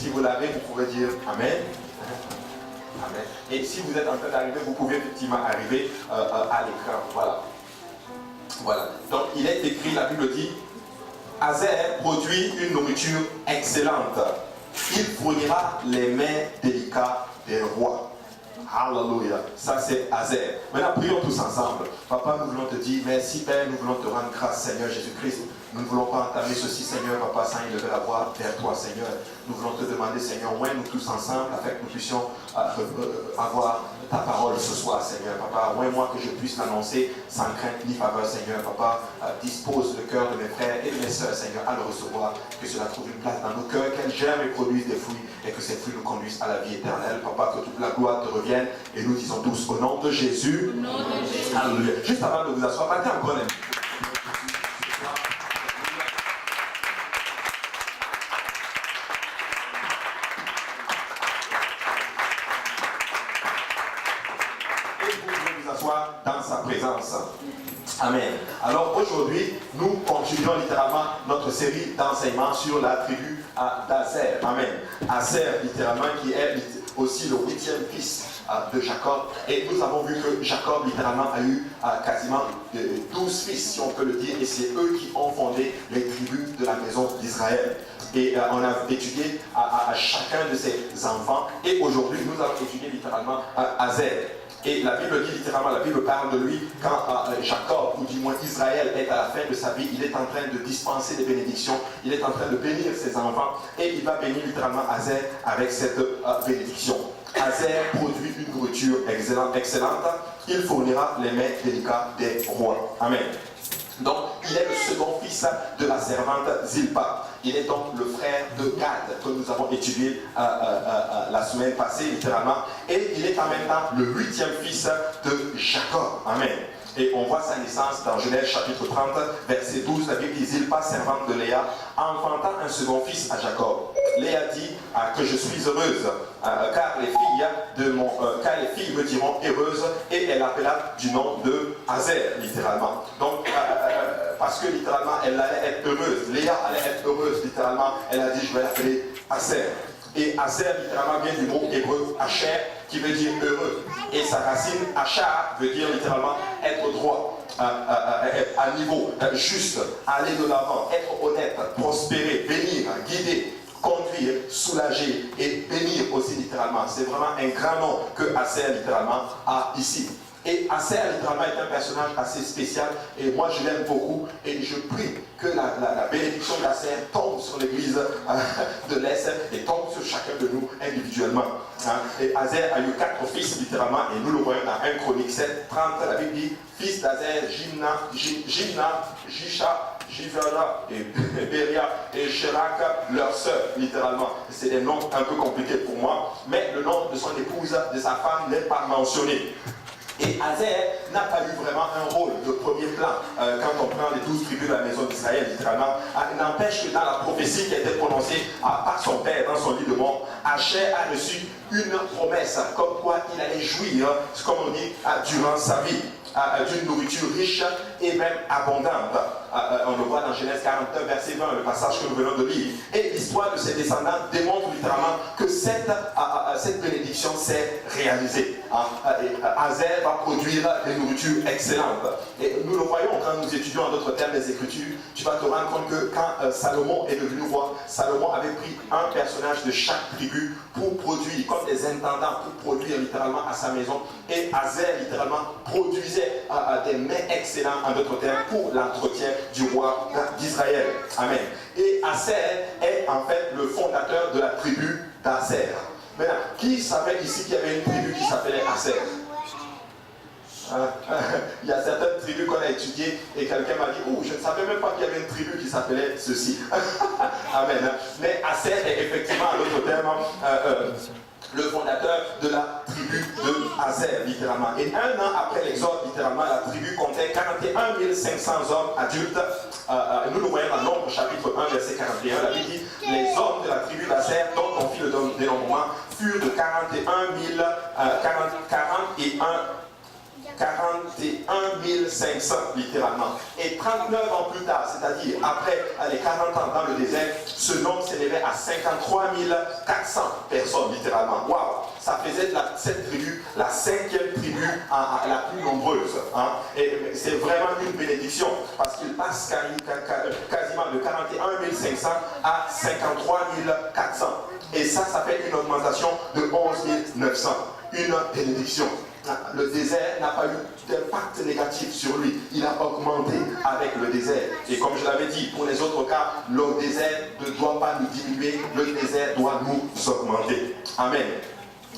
Si vous l'avez, vous pouvez dire Amen. Amen. Et si vous êtes en train d'arriver, vous pouvez effectivement arriver à l'écran. Voilà. Voilà. Donc il est écrit, la Bible dit, Azer produit une nourriture excellente. Il fournira les mets délicats des rois. Alléluia. Ça c'est Azer. Maintenant prions tous ensemble. Papa, nous voulons te dire merci Père, nous voulons te rendre grâce Seigneur Jésus-Christ. Nous ne voulons pas entamer ceci Seigneur, Papa, sans élever la voix vers toi Seigneur. Nous voulons te demander Seigneur, ouais, nous tous ensemble, afin que nous puissions avoir ta parole ce soir Seigneur. Papa, ouais, moi que je puisse l'annoncer sans crainte ni faveur Seigneur. Papa, dispose le cœur de mes frères et de mes sœurs Seigneur à le recevoir, que cela trouve une place dans nos cœurs, qu'elles germent et produisent des fruits et que ces fruits nous conduisent à la vie éternelle. Papa, que toute la gloire te revienne et nous disons tous au nom de Jésus. Au nom de Jésus. Alléluia. Juste avant de vous asseoir, battez encore les mains. Dans sa présence. Amen. Alors aujourd'hui, nous continuons littéralement notre série d'enseignements sur la tribu d'Azer. Amen. Azer, littéralement, qui est aussi le 8e fils de Jacob. Et nous avons vu que Jacob, littéralement, a eu quasiment 12 fils, si on peut le dire, et c'est eux qui ont fondé les tribus de la maison d'Israël. Et on a étudié à chacun de ces enfants. Et aujourd'hui, nous allons étudier littéralement Azer. Et la Bible dit littéralement, la Bible parle de lui quand Jacob, ou du moins Israël, est à la fin de sa vie, il est en train de dispenser des bénédictions, il est en train de bénir ses enfants, et il va bénir littéralement Azer avec cette bénédiction. Azer produit une nourriture excellente, il fournira les mets délicats des rois. Amen. Donc, il est le second fils de la servante Zilpa. Il est donc le frère de Gad, que nous avons étudié la semaine passée, littéralement. Et il est en même temps le 8e fils de Jacob. Amen. Et on voit sa naissance dans Genèse chapitre 30, verset 12. La Bible dit, Zilpa, servante de Léa, enfantant un second fils à Jacob. Léa dit que je suis heureuse, car les filles me diront heureuse, et elle appela du nom de Azer, littéralement. Donc, parce que littéralement, elle allait être heureuse. Léa allait être heureuse, littéralement. Elle a dit, je vais l'appeler Azer. Et Azer, littéralement, vient du mot hébreu Asher, qui veut dire heureux. Et sa racine, Achar, veut dire littéralement être droit, à niveau, juste, aller de l'avant, être honnête, prospérer, bénir, guider, conduire, soulager et bénir aussi littéralement. C'est vraiment un grand nom que Azer littéralement a ici. Et Azer littéralement est un personnage assez spécial et moi je l'aime beaucoup et je prie que la bénédiction d'Azer tombe sur l'église de l'Est et tombe sur chacun de nous individuellement. Et Azer a eu 4 fils littéralement et nous le voyons dans 1 Chronique 7, 30, la Bible dit fils d'Azer, Jimna, Jisha, Jivara et Beria et Sherak, leur sœur, littéralement. C'est des noms un peu compliqués pour moi, mais le nom de son épouse, de sa femme n'est pas mentionné. Et Azer n'a pas eu vraiment un rôle de premier plan quand on prend les 12 tribus de la maison d'Israël, littéralement. N'empêche que dans la prophétie qui a été prononcée par son père dans son lit de mort, Asher a reçu une promesse comme quoi il allait jouir, comme on dit, durant sa vie, d'une nourriture riche et même abondante. On le voit dans Genèse 41, verset 20, le passage que nous venons de lire. Et l'histoire de ses descendants démontre littéralement que cette bénédiction s'est réalisée. Azer va produire des nourritures excellentes. Et nous le voyons quand nous étudions en d'autres termes les Écritures. Tu vas te rendre compte que quand Salomon est devenu roi, Salomon avait pris un personnage de chaque tribu pour produire, comme des intendants, pour produire littéralement à sa maison. Et Azer littéralement produisait des mets excellents, en d'autres termes, pour l'entretien du roi d'Israël. Amen. Et Azer est en fait le fondateur de la tribu d'Azer. Maintenant, qui savait ici qu'il y avait une tribu qui s'appelait Azer? Il y a certaines tribus qu'on a étudiées et quelqu'un m'a dit, oh, je ne savais même pas qu'il y avait une tribu qui s'appelait ceci. Amen. Mais Azer est effectivement, à l'autre terme, le fondateur de la tribu de Azer, littéralement. Et un an après l'exode, littéralement, la tribu comptait 41 500 hommes adultes. Nous le voyons dans Nombre, chapitre 1, verset 41. La Bible dit, les hommes de la tribu d'Azer, dont on fit le dénombrement, furent de 41 41 500 littéralement. Et 39 ans plus tard, c'est-à-dire après les 40 ans dans le désert, ce nombre s'élevait à 53 400 personnes littéralement. Waouh! Ça faisait de cette tribu la 5e tribu la plus nombreuse. Hein. Et c'est vraiment une bénédiction parce qu'il passe quasiment de 41 500 à 53 400. Et ça fait une augmentation de 11 900. Une bénédiction. Le désert n'a pas eu d'impact négatif sur lui. Il a augmenté avec le désert. Et comme je l'avais dit, pour les autres cas, le désert ne doit pas nous diminuer, le désert doit nous augmenter. Amen.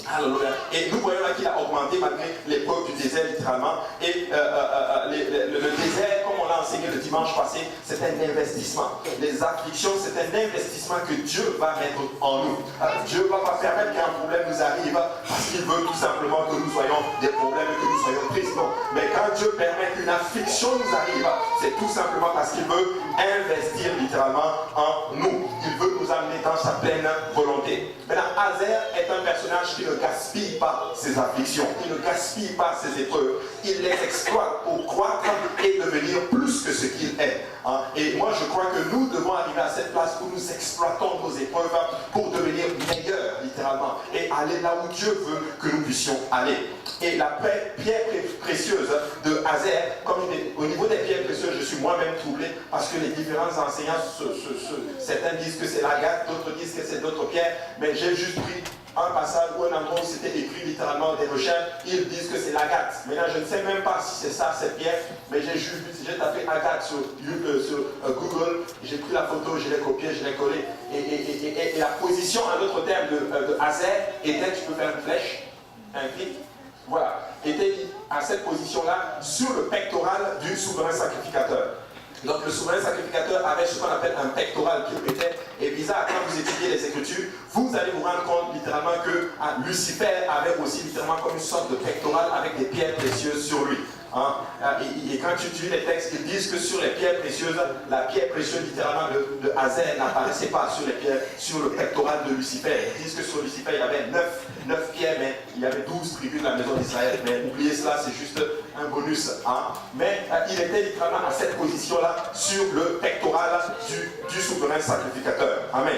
Alléluia. Et nous voyons là qu'il a augmenté malgré l'épreuve du désert littéralement. Et le désert, comme on l'a enseigné le dimanche passé, c'est un investissement. Les afflictions, c'est un investissement que Dieu va mettre en nous. Dieu ne va pas permettre qu'un problème nous arrive parce qu'il veut tout simplement que nous soyons des problèmes et que nous soyons tristes. Non. Mais quand Dieu permet qu'une affliction nous arrive, c'est tout simplement parce qu'il veut investir littéralement en nous. Il veut nous amener dans sa pleine volonté. Maintenant, Azer est un personnage qui ne gaspille pas ses afflictions, il ne gaspille pas ses épreuves, il les exploite pour croître et devenir plus que ce qu'il est. Hein? Et moi je crois que nous devons arriver à cette place où nous exploitons nos épreuves pour devenir meilleurs littéralement et aller là où Dieu veut que nous puissions aller. Et la pierre précieuse de Azer, comme au niveau des pierres précieuses, je suis moi-même troublé parce que les différents enseignants, certains disent que c'est l'agate, d'autres disent que c'est d'autres pierres, mais j'ai juste pris un passage où un endroit où c'était écrit littéralement des recherches, ils disent que c'est l'agate. Maintenant, je ne sais même pas si c'est ça, cette pierre, mais j'ai tapé agate sur Google, j'ai pris la photo, je l'ai copiée, je l'ai collée. Et la position, en d'autres termes, de Azer était, tu peux faire une flèche, un clic, voilà, était à cette position-là sur le pectoral du souverain sacrificateur. Donc le souverain sacrificateur avait ce qu'on appelle un pectoral qui était, et bizarre, quand vous étudiez les Écritures, vous allez vous rendre compte littéralement que Lucifer avait aussi littéralement comme une sorte de pectoral avec des pierres précieuses sur lui. Hein? Et quand tu étudies les textes, ils disent que sur les pierres précieuses, la pierre précieuse littéralement de Azer n'apparaissait pas sur le pectoral de Lucifer. Ils disent que sur Lucifer il y avait 9 pierres, mais il y avait 12 tribus de la maison d'Israël. Mais oubliez cela, c'est juste un bonus. Hein? Mais il était littéralement à cette position-là sur le pectoral du souverain sacrificateur. Amen.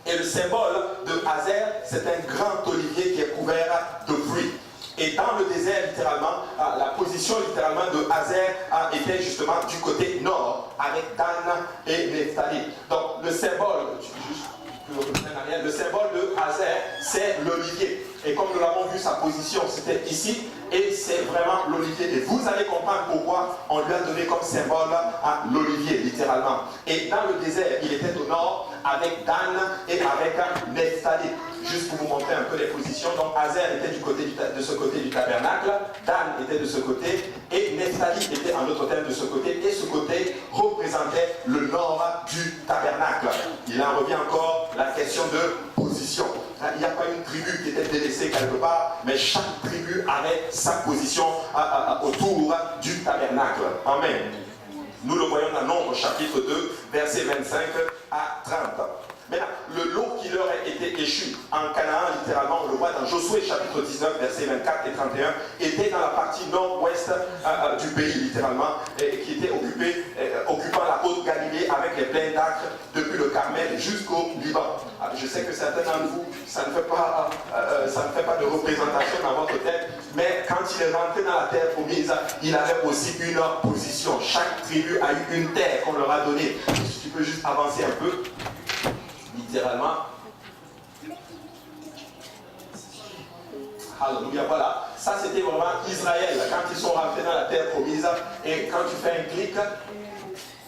Et le symbole de Azer, c'est un grand olivier qui est couvert de fruits. Et dans le désert, littéralement, la position littéralement de Azer était justement du côté nord, avec Dan et Nephtali. Donc le symbole, le symbole de Azer, c'est l'olivier. Et comme nous l'avons vu, sa position, c'était ici, et c'est vraiment l'olivier. Et vous allez comprendre pourquoi on lui a donné comme symbole à l'olivier, littéralement. Et dans le désert, il était au nord, avec Dan et avec Nephtali. Juste pour vous montrer un peu les positions. Donc Azer était de ce côté du tabernacle, Dan était de ce côté, et Nephtali était en d'autres termes de ce côté, et ce côté représentait le nord du tabernacle. Il en revient encore la question de position. Il n'y a pas une tribu qui était délaissée quelque part, mais chaque tribu avait sa position autour du tabernacle. Amen. Nous le voyons dans Nombre chapitre 2, versets 25 à 30. Maintenant, le lot qui leur a été échu en Canaan, littéralement, on le voit dans Josué chapitre 19, versets 24 et 31, était dans la partie nord-ouest du pays, littéralement, et qui était occupant la haute Galilée avec les plaines d'Acre depuis le Carmel jusqu'au Liban. Je sais que certains d'entre vous, ça ne fait pas de représentation dans votre tête, mais quand il est rentré dans la terre promise, il avait aussi une position. Chaque tribu a eu une terre qu'on leur a donnée. Si tu peux juste avancer un peu. Littéralement. Alléluia, voilà. Ça c'était vraiment Israël. Quand ils sont rentrés dans la terre promise, et quand tu fais un clic,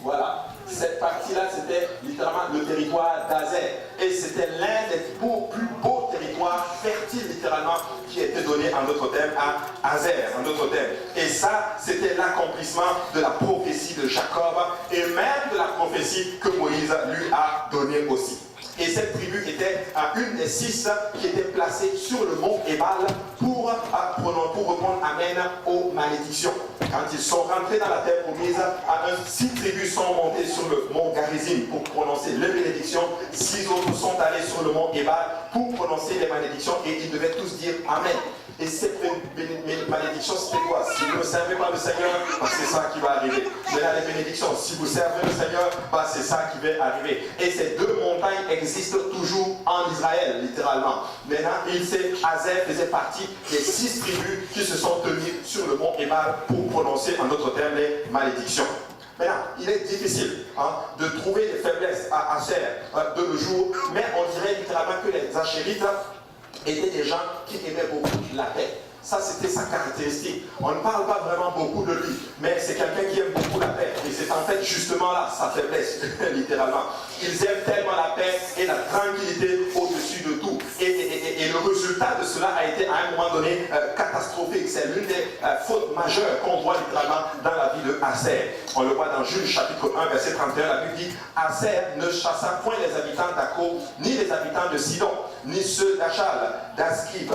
voilà. Cette partie-là, c'était littéralement le territoire d'Azer. Et c'était l'un des plus beaux territoires fertiles, littéralement, qui était donné en d'autres termes à Azer, en d'autres termes. Et ça, c'était l'accomplissement de la prophétie de Jacob et même de la prophétie que Moïse lui a donnée aussi. Et cette tribu était une des 6 qui était placée sur le mont Ébal pour répondre Amen aux malédictions. Quand ils sont rentrés dans la terre promise, 6 tribus sont montées sur le mont Garizim pour prononcer les bénédictions. 6 autres sont allés sur le mont Ébal pour prononcer les malédictions et ils devaient tous dire Amen. Et cette malédiction, c'était quoi? Si vous ne servez pas le Seigneur, c'est ça qui va arriver. Mais là, les bénédictions, si vous servez le Seigneur, c'est ça qui va arriver. Et ces 2 montagnes existent toujours en Israël, littéralement. Maintenant, Azer faisait partie des 6 tribus qui se sont tenues sur le mont Ébal pour prononcer en d'autres termes les malédictions. Maintenant, il est difficile de trouver des faiblesses à Azer de nos jours, mais on dirait littéralement que les Achérites étaient des gens qui aimaient beaucoup la paix. Ça, c'était sa caractéristique. On ne parle pas vraiment beaucoup de lui, mais c'est quelqu'un qui aime beaucoup la paix. Et c'est en fait justement là sa faiblesse, littéralement. Ils aiment tellement la paix et la tranquillité au-dessus de tout. Et le résultat de cela a été à un moment donné catastrophique. C'est l'une des fautes majeures qu'on voit littéralement dans la vie de Azer. On le voit dans Juge chapitre 1, verset 31. La Bible dit Azer ne chassa point les habitants d'Akko, ni les habitants de Sidon, ni ceux d'Achal, d'Azib,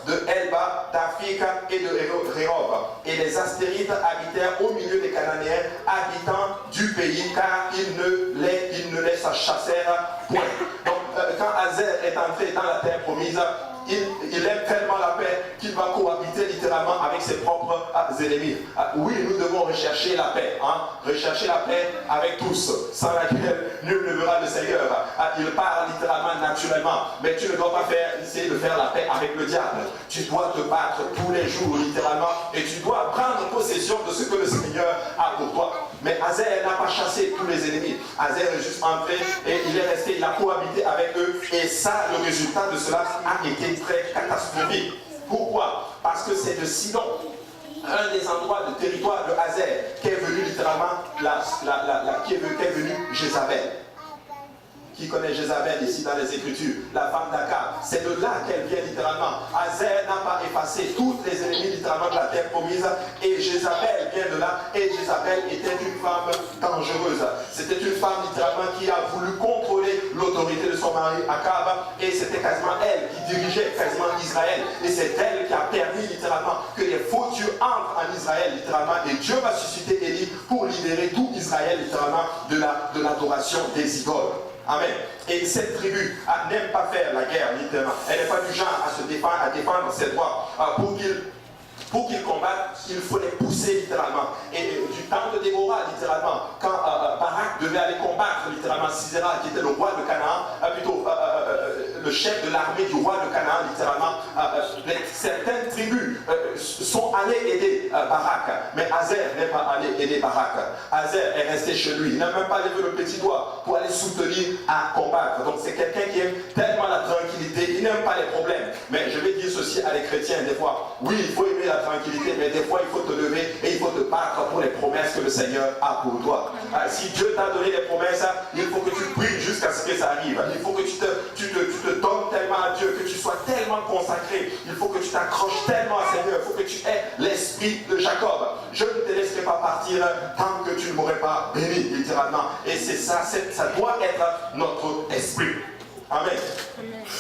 de Elba, d'Afika et de Rehob. Et les Astérites habitèrent au milieu des Cananéens, habitants du pays, car ils ne les chassèrent point. Donc, quand Azer est entré dans la terre promise, il aime tellement la paix qu'il va cohabiter littéralement avec ses propres ennemis. Oui, nous devons rechercher la paix. Rechercher la paix avec tous, sans laquelle nul ne verra le Seigneur. Il parle littéralement naturellement, mais tu ne dois pas essayer de faire la paix avec le diable. Tu dois te battre tous les jours littéralement et tu dois prendre possession de ce que le Seigneur a pour toi. Mais Azer n'a pas chassé tous les ennemis. Azer est juste entré et il est resté, il a cohabité avec eux. Et ça, le résultat de cela a été très catastrophique. Pourquoi? Parce que c'est de Sidon, un des endroits de territoire de Azer, qui est venu littéralement, qui est venu Jézabel. Qui connaît Jézabel ici dans les Écritures, la femme d'Akab, c'est de là qu'elle vient littéralement. Azer n'a pas effacé toutes les ennemis littéralement de la terre promise, et Jézabel vient de là, et Jézabel était une femme dangereuse. C'était une femme littéralement qui a voulu contrôler l'autorité de son mari Akab, et c'était quasiment elle qui dirigeait quasiment Israël, et c'est elle qui a permis littéralement que les faux dieux entrent en Israël littéralement, et Dieu va susciter Élie pour libérer tout Israël littéralement de l'adoration des idoles. Amen. Et cette tribu n'aime pas faire la guerre, littéralement. Elle n'est pas du genre à se défendre, à défendre ses droits. Pour qu'ils combattent, il faut les pousser littéralement. Et du temps de Déborah, littéralement, quand Barak devait aller combattre littéralement Sisera, qui était le roi de Canaan, le chef de l'armée du roi de Canaan, littéralement, certaines tribus sont allées aider Barak, mais Azer n'est pas allé aider Barak. Azer est resté chez lui. Il n'a même pas levé le petit doigt pour aller soutenir à combattre. Donc c'est quelqu'un qui aime tellement la tranquillité, il n'aime pas les problèmes. Mais je vais dire ceci à les chrétiens des fois. Oui, il faut aimer la tranquillité, mais des fois il faut te lever et il faut te battre pour les promesses que le Seigneur a pour toi. Si Dieu t'a donné des promesses, il faut que tu pries jusqu'à ce que ça arrive. Il faut que tu te donnes tellement à Dieu, que tu sois tellement consacré. Il faut que tu t'accroches tellement à Seigneur. Il faut que tu aies l'esprit de Jacob. Je ne te laisserai pas partir tant que tu ne m'aurais pas béni, littéralement. Et c'est ça, ça doit être notre esprit. Amen.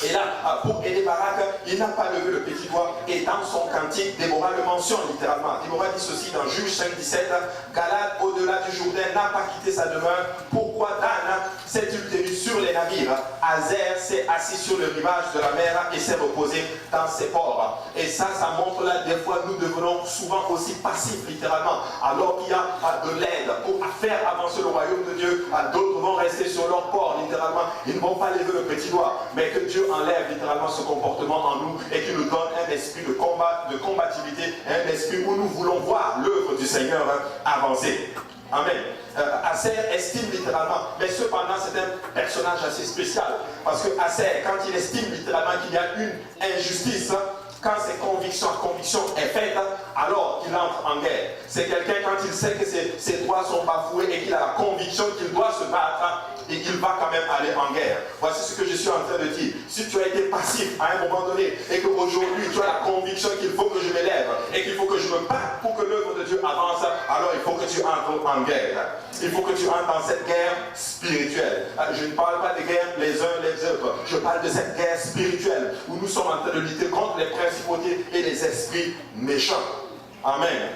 Et là, pour aider Barak, il n'a pas levé le petit doigt. Et dans son cantique, Déborah le mentionne littéralement. Déborah dit ceci dans Juge 5,17. Galad, au-delà du Jourdain, n'a pas quitté sa demeure. Pourquoi Dan s'est-il tenu sur les navires? Azer s'est assis sur le rivage de la mer et s'est reposé dans ses ports. Et ça montre là, des fois, nous devenons souvent aussi passifs, littéralement. Alors qu'il y a de l'aide pour faire avancer le royaume de Dieu, d'autres vont rester sur leur port, littéralement. Ils ne vont pas lever le petit doigt. Mais que Dieu enlève littéralement ce comportement en nous et qu'il nous donne un esprit de combat, de combativité, un esprit où nous voulons voir l'œuvre du Seigneur avancer. Amen. Azer estime littéralement, mais cependant c'est un personnage assez spécial, parce que Azer, quand il estime littéralement qu'il y a une injustice, quand sa conviction est faite, alors qu'il entre en guerre. C'est quelqu'un quand il sait que ses droits sont bafoués et qu'il a la conviction qu'il doit se battre et qu'il va quand même aller en guerre. Voici ce que je suis en train de dire. Si tu as été passif à un moment donné et qu'aujourd'hui tu as la conviction qu'il faut que je m'élève et qu'il faut que je me batte pour que l'œuvre de Dieu avance, alors il faut que tu entres en guerre. Il faut que tu entres dans cette guerre spirituelle. Je ne parle pas des guerres les uns les autres. Je parle de cette guerre spirituelle où nous sommes en train de lutter contre les principautés et les esprits méchants. Amen.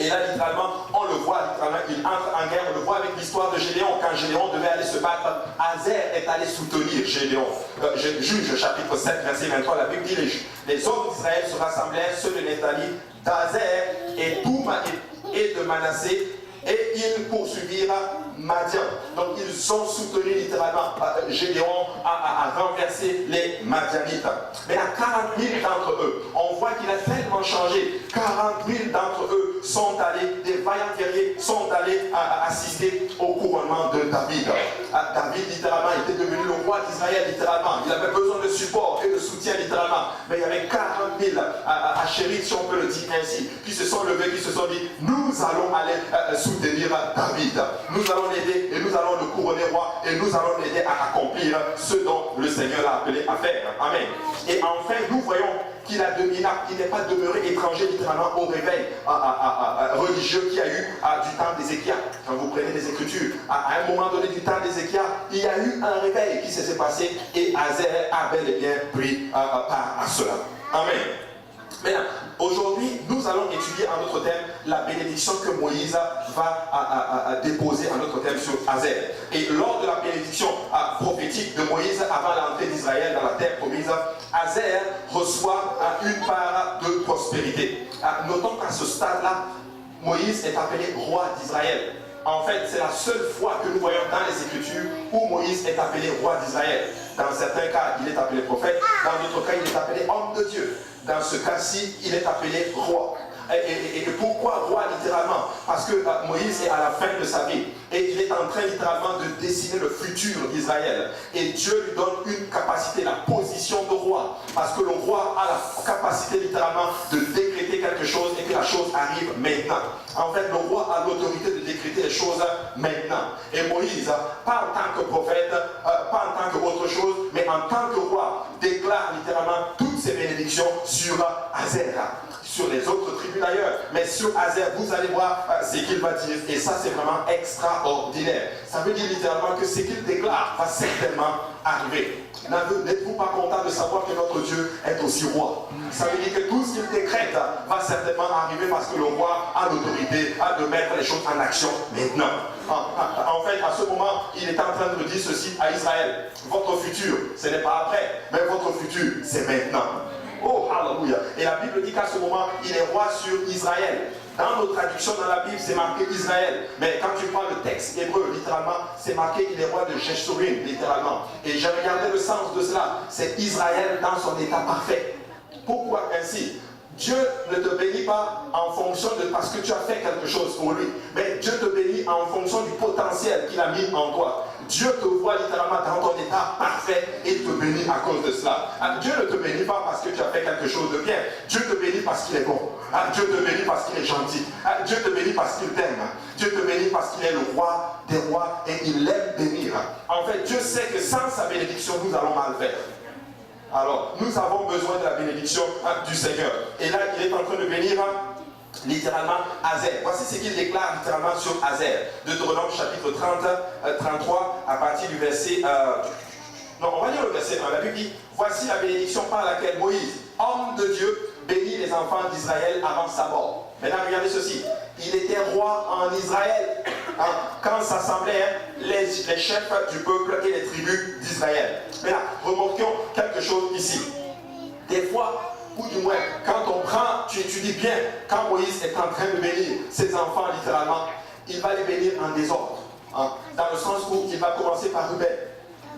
Et là, littéralement, on le voit, littéralement, il entre en guerre. On le voit avec l'histoire de Gédéon. Quand Gédéon devait aller se battre, Hazer est allé soutenir Gédéon. Juge chapitre 7, verset 23, la Bible dit les hommes d'Israël se rassemblèrent, ceux de Nathalie, d'Hazer et de Manassé, et ils poursuivirent Madian. Donc ils ont soutenu littéralement Gédéon à renverser les Madianites. Mais à 40 000 d'entre eux, on voit qu'il a tellement changé. 40 000 d'entre eux sont allés, des vaillants guerriers sont allés assister au couronnement de David. David littéralement était devenu le roi d'Israël littéralement. Il avait besoin de support et de soutien littéralement. Mais il y avait 40 000 achérites, si on peut le dire ainsi, qui se sont levés, qui se sont dit, nous allons aller soutenir David. Nous allons l'aider et nous allons le couronner roi et nous allons l'aider à accomplir ce dont le Seigneur l'a appelé à faire. Amen. Et enfin, nous voyons qu'il n'est pas demeuré étranger littéralement au réveil religieux qu'il y a eu du temps d'Ézéchias. Quand vous prenez les Écritures, à un moment donné du temps d'Ézéchias, il y a eu un réveil qui s'est passé et Hazer a bel et bien pris part à cela. Amen. Maintenant, aujourd'hui, nous allons étudier en notre thème la bénédiction que Moïse va déposer en notre thème sur Hazer. Et lors de la bénédiction prophétique de Moïse avant l'entrée d'Israël dans la terre promise, Hazer reçoit une part de prospérité. Notons qu'à ce stade-là, Moïse est appelé roi d'Israël. En fait, c'est la seule fois que nous voyons dans les Écritures où Moïse est appelé roi d'Israël. Dans certains cas, il est appelé prophète. Dans d'autres cas, il est appelé homme de Dieu. Dans ce cas-ci, il est appelé roi. Et pourquoi roi littéralement? Parce que Moïse est à la fin de sa vie et il est en train littéralement de dessiner le futur d'Israël. Et Dieu lui donne une capacité, la position de roi. Parce que le roi a la capacité littéralement de décréter quelque chose et que la chose arrive maintenant. En fait, le roi a l'autorité de décréter les choses maintenant. Et Moïse, pas en tant que prophète, pas en tant qu'autre chose, mais en tant que roi, déclare littéralement toutes ses bénédictions sur Hazer. Sur les autres tribus d'ailleurs, mais sur Hazer, vous allez voir ce qu'il va dire, et ça c'est vraiment extraordinaire. Ça veut dire littéralement que ce qu'il déclare va certainement arriver. N'êtes-vous pas content de savoir que notre Dieu est aussi roi? Ça veut dire que tout ce qu'il décrète va certainement arriver parce que le roi a l'autorité de mettre les choses en action maintenant. En fait, à ce moment, il est en train de dire ceci à Israël. Votre futur, ce n'est pas après, mais votre futur, c'est maintenant. Oh, alléluia. Et la Bible dit qu'à ce moment, il est roi sur Israël. Dans nos traductions dans la Bible, c'est marqué Israël. Mais quand tu prends le texte hébreu, littéralement, c'est marqué qu'il est roi de Jeshurun, littéralement. Et j'ai regardé le sens de cela. C'est Israël dans son état parfait. Pourquoi ainsi? Dieu ne te bénit pas en fonction de parce que tu as fait quelque chose pour lui. Mais Dieu te bénit en fonction du potentiel qu'il a mis en toi. Dieu te voit littéralement dans ton état parfait et te bénit à cause de cela. Dieu ne te bénit pas parce que tu as fait quelque chose de bien. Dieu te bénit parce qu'il est bon. Dieu te bénit parce qu'il est gentil. Dieu te bénit parce qu'il t'aime. Dieu te bénit parce qu'il est le roi des rois et il aime bénir. En fait, Dieu sait que sans sa bénédiction, nous allons mal faire. Alors, nous avons besoin de la bénédiction du Seigneur. Et là, il est en train de bénir littéralement Hazer. Voici ce qu'il déclare littéralement sur Hazer. Deutéronome chapitre 33, à partir du verset... non, on va lire le verset 1. La Bible dit, voici la bénédiction par laquelle Moïse, homme de Dieu, bénit les enfants d'Israël avant sa mort. Maintenant, regardez ceci. Il était roi en Israël quand s'assemblaient les chefs du peuple et les tribus d'Israël. Maintenant, remarquons quelque chose ici. Des fois, ou du moins, quand on prend, tu étudies bien, quand Moïse est en train de bénir ses enfants littéralement, il va les bénir en désordre. Dans le sens où il va commencer par Ruben,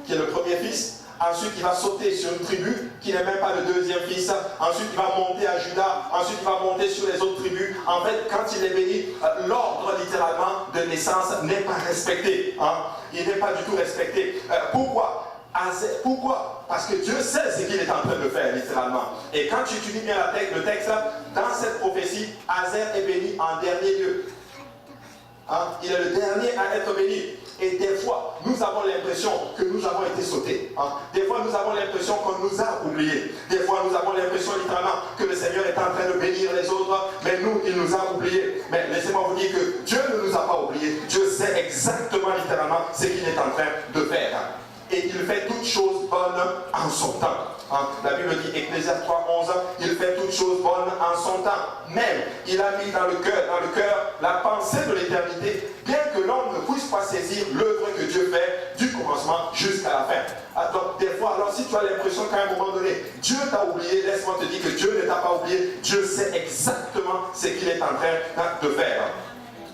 qui est le premier fils. Ensuite, il va sauter sur une tribu qui n'est même pas le deuxième fils. Ensuite, il va monter à Juda. Ensuite, il va monter sur les autres tribus. En fait, quand il est béni, l'ordre littéralement de naissance n'est pas respecté. Il n'est pas du tout respecté. Pourquoi? Pourquoi? Parce que Dieu sait ce qu'il est en train de faire, littéralement. Et quand tu étudies bien le texte, dans cette prophétie, Azer est béni en dernier lieu. Hein? Il est le dernier à être béni. Et des fois, nous avons l'impression que nous avons été sautés. Hein? Des fois, nous avons l'impression qu'on nous a oubliés. Des fois, nous avons l'impression littéralement que le Seigneur est en train de bénir les autres, mais nous, il nous a oubliés. Mais laissez-moi vous dire que Dieu ne nous a pas oubliés. Dieu sait exactement, littéralement, ce qu'il est en train de faire. Et il fait toutes choses bonnes en son temps. Hein? La Bible dit, Ecclésiaste 3:11, il fait toutes choses bonnes en son temps. Même, il a mis dans le cœur, la pensée de l'éternité, bien que l'homme ne puisse pas saisir l'œuvre que Dieu fait du commencement jusqu'à la fin. Donc, des fois, alors si tu as l'impression qu'à un moment donné, Dieu t'a oublié, laisse-moi te dire que Dieu ne t'a pas oublié. Dieu sait exactement ce qu'il est en train de faire.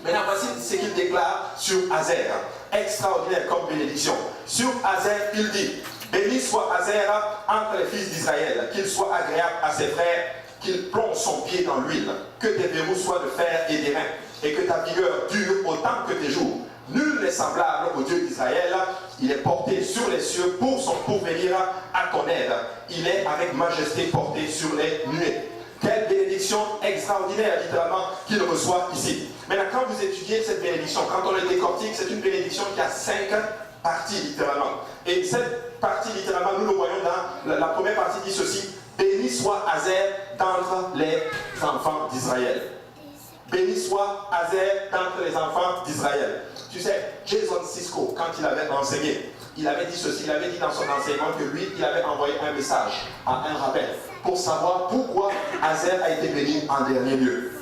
Maintenant, voici ce qu'il déclare sur Azer. Extraordinaire comme bénédiction. Sur Azer, il dit, béni soit Azer entre les fils d'Israël, qu'il soit agréable à ses frères, qu'il plonge son pied dans l'huile, que tes verrous soient de fer et d'airain, et que ta vigueur dure autant que tes jours. Nul n'est semblable au Dieu d'Israël, il est porté sur les cieux pour venir à ton aide. Il est avec majesté porté sur les nuées. Quelle bénédiction extraordinaire, littéralement, qu'il reçoit ici. Maintenant, quand vous étudiez cette bénédiction, quand on le décortique, c'est une bénédiction qui a 5 parties, littéralement. Et cette partie, littéralement, nous le voyons dans la première partie, dit ceci, béni soit Azer d'entre les enfants d'Israël. Béni soit Azer d'entre les enfants d'Israël. Tu sais, Jason Sisko, quand il avait enseigné, il avait dit ceci, il avait dit dans son enseignement que lui, il avait envoyé un message à un rabbin pour savoir pourquoi Azer a été béni en dernier lieu.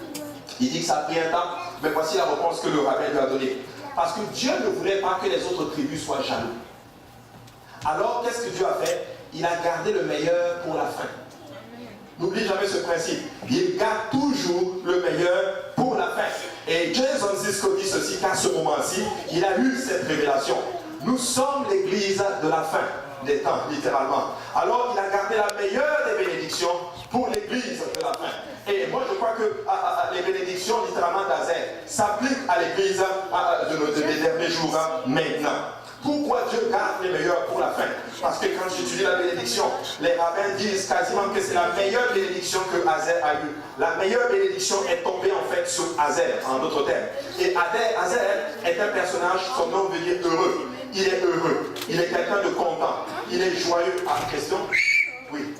Il dit que ça a pris un temps, mais voici la réponse que le rabbin lui a donnée. Parce que Dieu ne voulait pas que les autres tribus soient jaloux. Alors, qu'est-ce que Dieu a fait? Il a gardé le meilleur pour la fin. N'oublie jamais ce principe. Il garde toujours le meilleur pour la fin. Et Jason Sisko dit ceci, qu'à ce moment-ci, il a eu cette révélation. Nous sommes l'église de la fin des temps, littéralement. Alors, il a gardé la meilleure des bénédictions pour l'église de la fin. Et moi, je crois que les bénédictions, littéralement, d'Azer s'appliquent à l'église des derniers jours, maintenant. Pourquoi Dieu garde les meilleurs pour la fin? Parce que quand j'étudie la bénédiction, les rabbins disent quasiment que c'est la meilleure bénédiction que Azer a eue. La meilleure bénédiction est tombée en fait sur Azer, en d'autres termes. Et Azer est un personnage, son nom veut dire heureux. Il est heureux. Il est quelqu'un de content. Il est joyeux. Ah, question? Oui.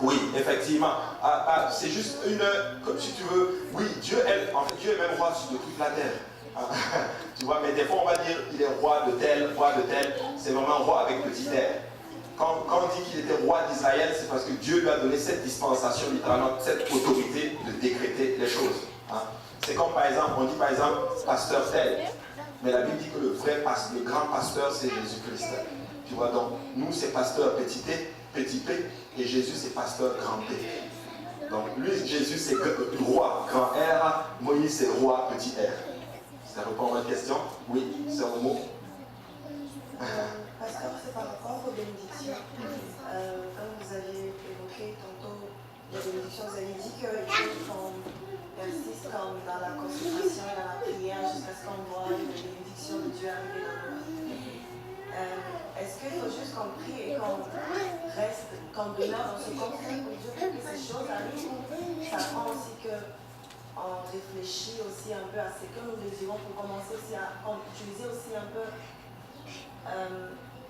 Oui, effectivement. C'est juste une, comme si tu veux, oui, Dieu est même roi de toute la terre. Tu vois, mais des fois on va dire, il est roi de tel, c'est vraiment roi avec petit r. Quand on dit qu'il était roi d'Israël, c'est parce que Dieu lui a donné cette dispensation, littéralement, cette autorité de décréter les choses. Hein. C'est comme par exemple, on dit par exemple, pasteur tel. Mais la Bible dit que le grand pasteur, c'est Jésus-Christ. Tu vois, donc, nous, c'est pasteur petit P, et Jésus, c'est pasteur grand P. Donc, lui, Jésus, c'est roi grand R, Moïse, c'est roi petit R. Ça répond à votre question? Oui, c'est un mot. Pasteur, c'est par rapport aux bénédictions. Comme vous aviez évoqué tantôt les bénédictions, vous avez dit qu'il faut qu'on persiste comme dans la consécration et dans la prière jusqu'à ce qu'on voit les bénédictions de Dieu arriver dans nos vies. Est-ce qu'il faut juste qu'on prie et qu'on reste, qu'on demeure dans ce contexte pour Dieu pour que ces choses arrivent? Ça prend aussi qu'on réfléchit aussi un peu à ce que nous désirons pour commencer aussi à utiliser aussi un peu.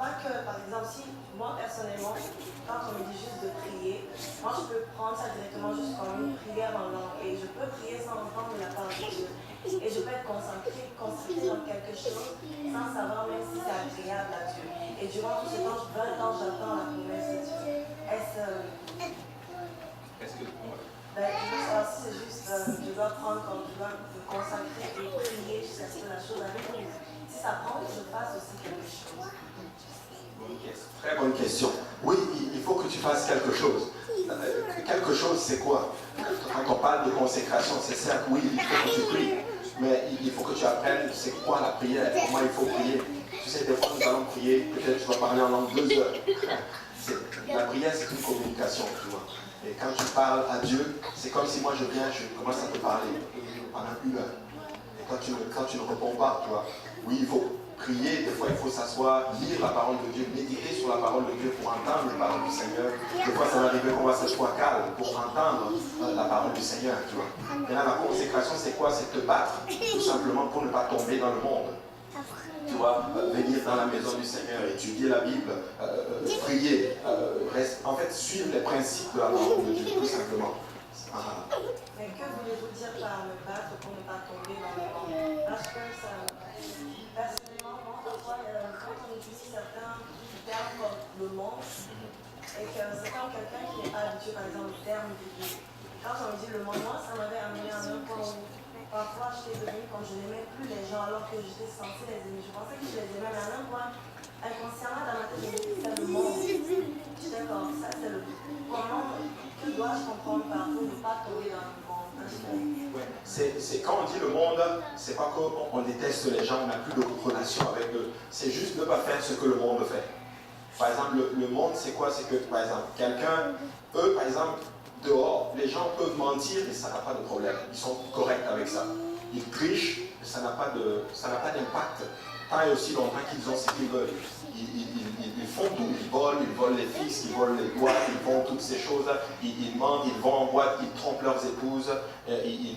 Pas que, par exemple, si moi personnellement, quand on me dit juste de prier, moi je peux prendre ça directement juste comme une prière en langue et je peux prier sans entendre la parole de Dieu. Et je peux être concentré dans quelque chose sans savoir même si c'est agréable à Dieu. Et durant tout ce temps, 20 ans, j'attends la promesse de Dieu. Est-ce que... Ben, je veux savoir si c'est juste, je dois prendre comme je dois me consacrer et prier jusqu'à ce que la chose arrive. Si ça prend que je fasse aussi quelque chose. Très bonne question. Oui, il faut que tu fasses quelque chose. Quelque chose, c'est quoi? Quand on parle de consécration, c'est certes, oui, il faut que tu pries. Mais il faut que tu apprennes c'est quoi la prière, comment il faut prier. Tu sais, des fois nous allons prier, peut-être tu vas parler en langue 2 heures. La prière, c'est une communication, tu vois. Et quand tu parles à Dieu, c'est comme si moi je viens, je commence à te parler pendant 1 heure. Et quand tu ne réponds pas, tu vois, oui, il faut prier, des fois il faut s'asseoir, lire la parole de Dieu, méditer sur la parole de Dieu pour entendre les paroles du Seigneur. Des fois, ça va arriver qu'on va s'asseoir calme pour entendre la parole du Seigneur, tu vois. Maintenant, la consécration, c'est quoi? C'est te battre, tout simplement pour ne pas tomber dans le monde. Tu vois, venir dans la maison du Seigneur, étudier la Bible, prier, en fait, suivre les principes de la parole de Dieu, tout simplement. Mais que voulez-vous dire par me battre pour ne pas tomber dans le monde? Parce que ça, personnellement, moi, parfois, quand on utilise certains termes comme le monde, et que c'est comme quelqu'un qui n'est pas habitué, par exemple, au terme de Dieu. Quand on me dit le monde, moi, ça m'avait amené à un point où parfois j'étais devenue quand je n'aimais plus les gens alors que j'étais censée les aimer. Je pensais que je les aimais, mais à un point, inconsciemment dans ma tête, je me disais c'est le monde. J'étais comme ça, c'est le comment, que dois-je comprendre par pour ne pas tomber dans le monde? Ouais. C'est quand on dit le monde, c'est pas qu'on déteste les gens, on n'a plus de relation avec eux. C'est juste ne pas faire ce que le monde fait. Par exemple, le monde, c'est quoi? C'est que, par exemple, quelqu'un, eux, par exemple, dehors, les gens peuvent mentir et ça n'a pas de problème. Ils sont corrects avec ça. Ils trichent, ça n'a pas d'impact. Tant et aussi longtemps qu'ils ont ce qu'ils veulent. Ils font tout. Ils volent les fils, ils volent les boîtes, ils font toutes ces choses. Ils mentent, ils vont en boîte, ils trompent leurs épouses. Ils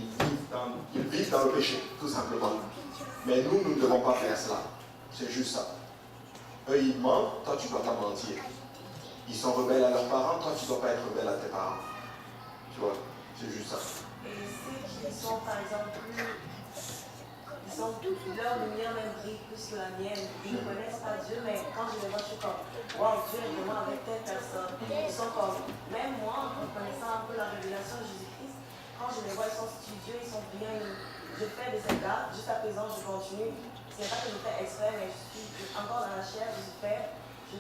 vivent dans le péché, tout simplement. Mais nous ne devons pas faire cela. C'est juste ça. Eux, ils mentent, toi, tu ne dois pas mentir. Ils sont rebelles à leurs parents, toi, tu ne dois pas être rebelle à tes parents. Tu vois, c'est juste ça. Et ceux qui sont, par exemple, leur lumière même brille plus que la mienne. Ils ne connaissent pas Dieu, mais quand je les vois, je suis comme, wow, Dieu est vraiment avec telle personne. Ils sont comme, même moi, en connaissant un peu la révélation de Jésus-Christ, quand je les vois, ils sont studieux, ils sont bien. Je fais des écarts, jusqu'à présent, je continue. C'est pas que je fais exprès, mais je suis encore dans la chair, je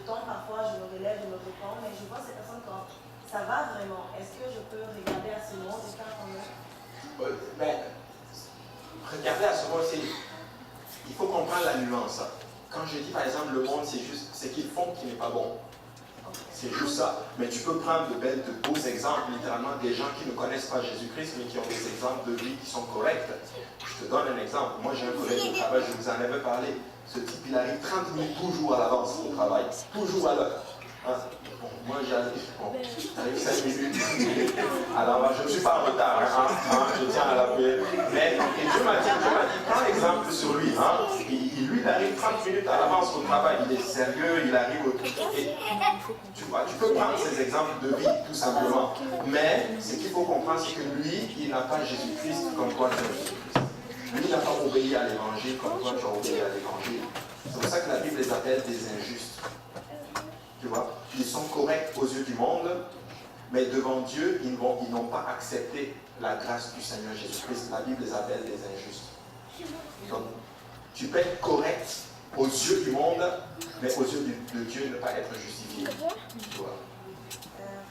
tombe parfois, je me relève, je me réponds, mais je vois ces personnes quand ça va vraiment. Est-ce que je peux regarder à ce monde et faire comme eux? Regardez à ce moment, il faut comprendre la nuance. Quand je dis par exemple le monde, c'est juste ce qu'ils font qui n'est pas bon. C'est juste ça. Mais tu peux prendre de beaux exemples, littéralement, des gens qui ne connaissent pas Jésus-Christ, mais qui ont des exemples de vie qui sont corrects. Je te donne un exemple. Moi, j'ai un collègue de travail, je vous en avais parlé. Ce type, il arrive 30 minutes toujours à l'avance au travail. Toujours à l'heure. Hein? Bon, moi, j'arrive 5 minutes. Alors, je ne suis pas en retard. Je tiens à l'appeler. Mais Dieu m'a dit, prends exemple sur lui. Lui, il arrive 30 minutes à l'avance au travail. Il est sérieux, il arrive au... Et, tu vois, tu peux prendre ces exemples de vie, tout simplement. Mais ce qu'il faut comprendre, c'est que lui, il n'a pas Jésus-Christ comme toi, tu as Jésus-Christ. Lui, il n'a pas obéi à l'évangile comme toi, tu as obéi à l'évangile. C'est pour ça que la Bible les appelle des injustes. Tu vois, ils sont corrects aux yeux du monde, mais devant Dieu, ils n'ont pas accepté la grâce du Seigneur Jésus-Christ. La Bible les appelle des injustes. Donc, tu peux être correct aux yeux du monde, mais aux yeux de Dieu, ne pas être justifié. Tu vois.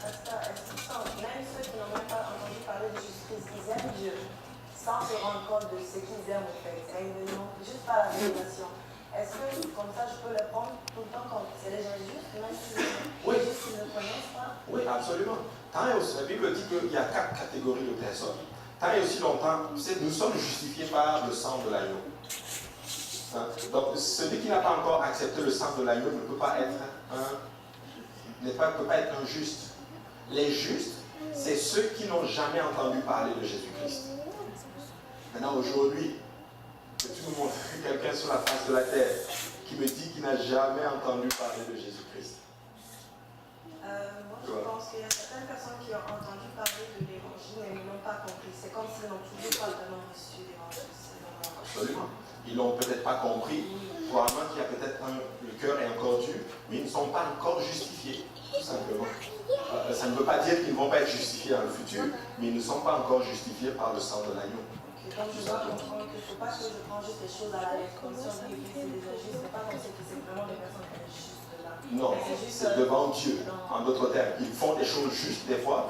Pasteur, est-ce qu'ils sont, même ceux qui n'ont même pas entendu parler de Jésus-Christ, ils aiment Dieu, sans se rendre compte de ce qu'ils aiment au fait, mais ils n'ont juste pas la révélation. Est-ce que, comme ça, je peux le prendre tout le temps comme c'est les gens justes, même s'ils ne connaissent pas? Oui, absolument. Tant et aussi, la Bible dit qu'il y a 4 catégories de personnes. Tant et aussi longtemps, nous sommes justifiés par le sang de l'agneau. Donc, celui qui n'a pas encore accepté le sang de l'agneau ne peut pas être un juste. Les justes, c'est ceux qui n'ont jamais entendu parler de Jésus-Christ. Maintenant, aujourd'hui, peux-tu me montrer quelqu'un sur la face de la terre qui me dit qu'il n'a jamais entendu parler de Jésus-Christ? Moi, je pense qu'il y a certaines personnes qui ont entendu parler de l'évangile, mais ils n'ont pas compris. C'est comme s'ils n'ont toujours pas vraiment reçu l'évangile. Absolument. Ils n'ont peut-être pas compris. Probablement qu'il y a peut-être le cœur est encore dur, mais ils ne sont pas encore justifiés, tout simplement. Ça ne veut pas dire qu'ils ne vont pas être justifiés dans le futur, mais ils ne sont pas encore justifiés par le sang de l'agneau. Donc je dois comprendre qu'il ne faut pas que je prends juste les choses à la lettre, comme si on dit que c'est des injustes, mais pas comme si c'est vraiment des personnes qui sont justes là. Non, c'est devant Dieu, en d'autres termes. Ils font des choses justes des fois.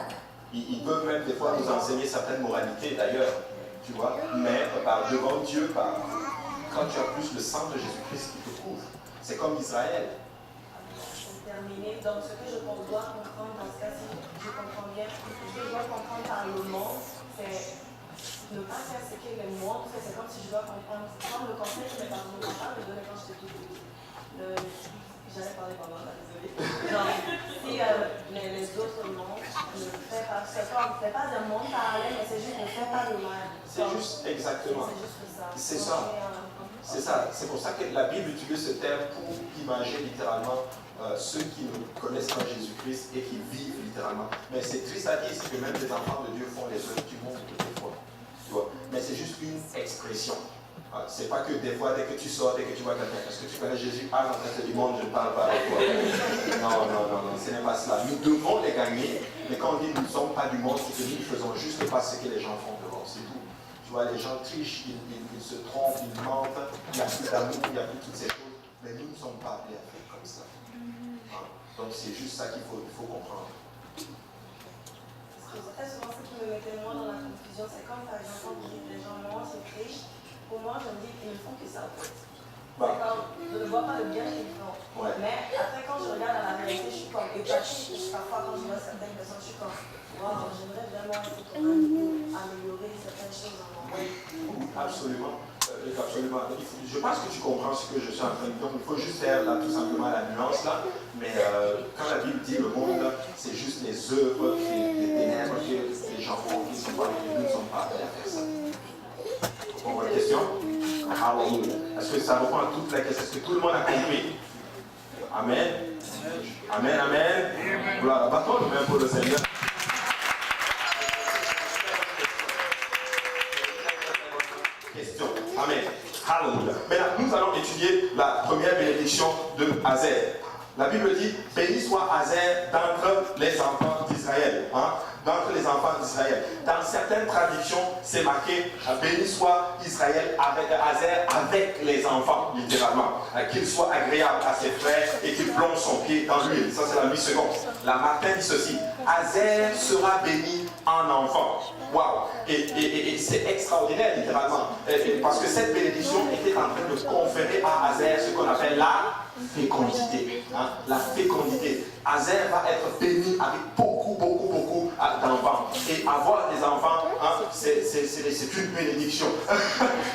Ils peuvent même des fois nous enseigner certaines moralités d'ailleurs, tu vois. Mais devant Dieu, quand tu as plus le sang de Jésus-Christ qui te couvre, c'est comme Israël. déterminé. Donc, ce que je dois comprendre dans ce cas-ci, je comprends bien, ce que je dois comprendre par le monde, c'est ne pas faire ce que le monde fait. C'est comme si je dois comprendre, comme le conseil que mes parents me donnaient quand j'étais toute petite. J'allais parler pendant là, désolée. Genre, si les autres mondes ne font pas, c'est pas un monde parallèle, mais c'est juste ne fais pas de mal. C'est juste, exactement. C'est juste ça. C'est ça. C'est ça. C'est pour ça que la Bible utilise ce terme pour imaginer littéralement ceux qui ne connaissent pas Jésus-Christ et qui vivent littéralement. Mais c'est triste à dire, c'est que même les enfants de Dieu font les œuvres du monde des fois. Tu vois? Mais c'est juste une expression. C'est pas que des fois, dès que tu sors, dès que tu vois quelqu'un, est-ce que tu connais Jésus? Ah non, c'est du monde, je ne parle pas avec toi. Non, ce n'est pas cela. Nous devons les gagner, mais quand on dit nous ne sommes pas du monde, c'est que nous ne faisons juste pas ce que les gens font dehors, c'est tout. Tu vois, les gens trichent, ils se trompent, ils mentent, il n'y a plus d'amour, il n'y a plus toutes ces choses, mais nous ne sommes pas appelés à faire comme ça. Donc c'est juste ça qu'il faut comprendre. Très souvent, ce qui me mettait moi dans la confusion, c'est comme par exemple quand vous dites les gens mentent, c'est triche. Pour moi, je me dis qu'ils ne font que ça en fait. C'est comme, je ne vois pas le bien qu'ils font. Ouais. Mais après, quand je regarde à la réalité, je suis comme épatée. Parfois, quand je vois certaines personnes, je suis comme, wow, j'aimerais vraiment être capable d'améliorer certaines choses dans mon monde. Absolument. Absolument. Je pense que tu comprends ce que je suis en train de dire. Il faut juste faire là, tout simplement la nuance là. Mais quand la Bible dit le monde, c'est juste les œuvres, les ténèbres que les gens font, qui sont pas, nous ne sommes pas appelés à faire ça. Bon, votre question? Est-ce que ça répond à toutes les questions? Est-ce que tout le monde a compris? Amen. Amen, amen. Voilà, battons nous même pour le Seigneur. Question. Amen. Hallelujah. Maintenant, nous allons étudier la première bénédiction de Azer. La Bible dit, béni soit Azer d'entre les enfants d'Israël. D'entre les enfants d'Israël. Dans certaines traductions, c'est marqué, béni soit Israël avec Azer avec les enfants, littéralement. Qu'il soit agréable à ses frères et qu'il plonge son pied dans l'huile. Ça, c'est la 8 secondes. La Martin dit ceci, Azer sera béni en enfant. Waouh! Et c'est extraordinaire, littéralement. Parce que cette bénédiction était en train de conférer à Azer ce qu'on appelle la fécondité. La fécondité. Azer va être béni avec beaucoup d'enfants. Et avoir des enfants, c'est une bénédiction.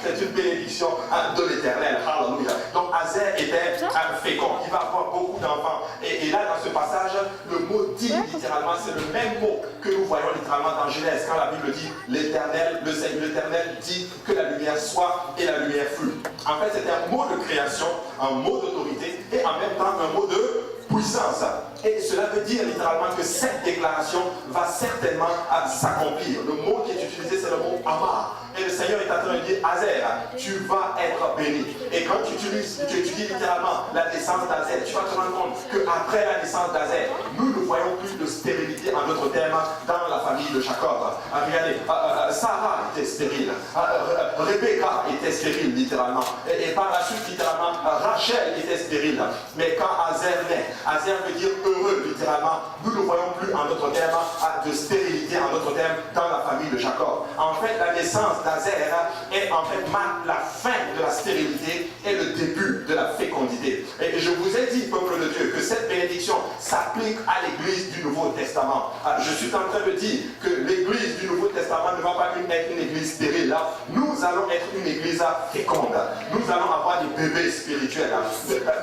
C'est une bénédiction de l'Éternel. Alléluia. Donc Azer était fécond. Il va avoir beaucoup d'enfants. Et là, dans ce passage, le mot dit littéralement, c'est le même mot que nous voyons littéralement dans Genèse. Quand la Bible dit l'Éternel, l'Éternel dit que la lumière soit et la lumière fut. En fait, c'est un mot de création, un mot d'autorité et en même temps un mot de puissance. Et cela veut dire littéralement que cette déclaration va certainement s'accomplir. Le mot qui est utilisé, c'est le mot Amar. Et le Seigneur est en train de dire, Azer, tu vas être béni. Et quand tu étudies littéralement la naissance d'Azer, tu vas te rendre compte qu'après la naissance d'Azer, nous ne voyons plus de stérilité, en d'autres termes, dans la famille de Jacob. Regardez, Sarah était stérile. Rebecca était stérile, littéralement. Et par la suite, littéralement, Rachel était stérile. Mais quand Azer naît, Azer veut dire heureux, littéralement. Nous ne voyons plus, en d'autres termes, de stérilité, en d'autres termes, dans la famille de Jacob. En fait, la naissance d'Azer est en fait marque la fin de la stérilité et le début de la fécondité. Et je vous ai dit, peuple de Dieu, que cette bénédiction s'applique à l'église du Nouveau Testament. Je suis en train de dire que l'église du Nouveau Testament ne va pas être une église stérile. Nous allons être une église féconde. Nous allons avoir des bébés spirituels.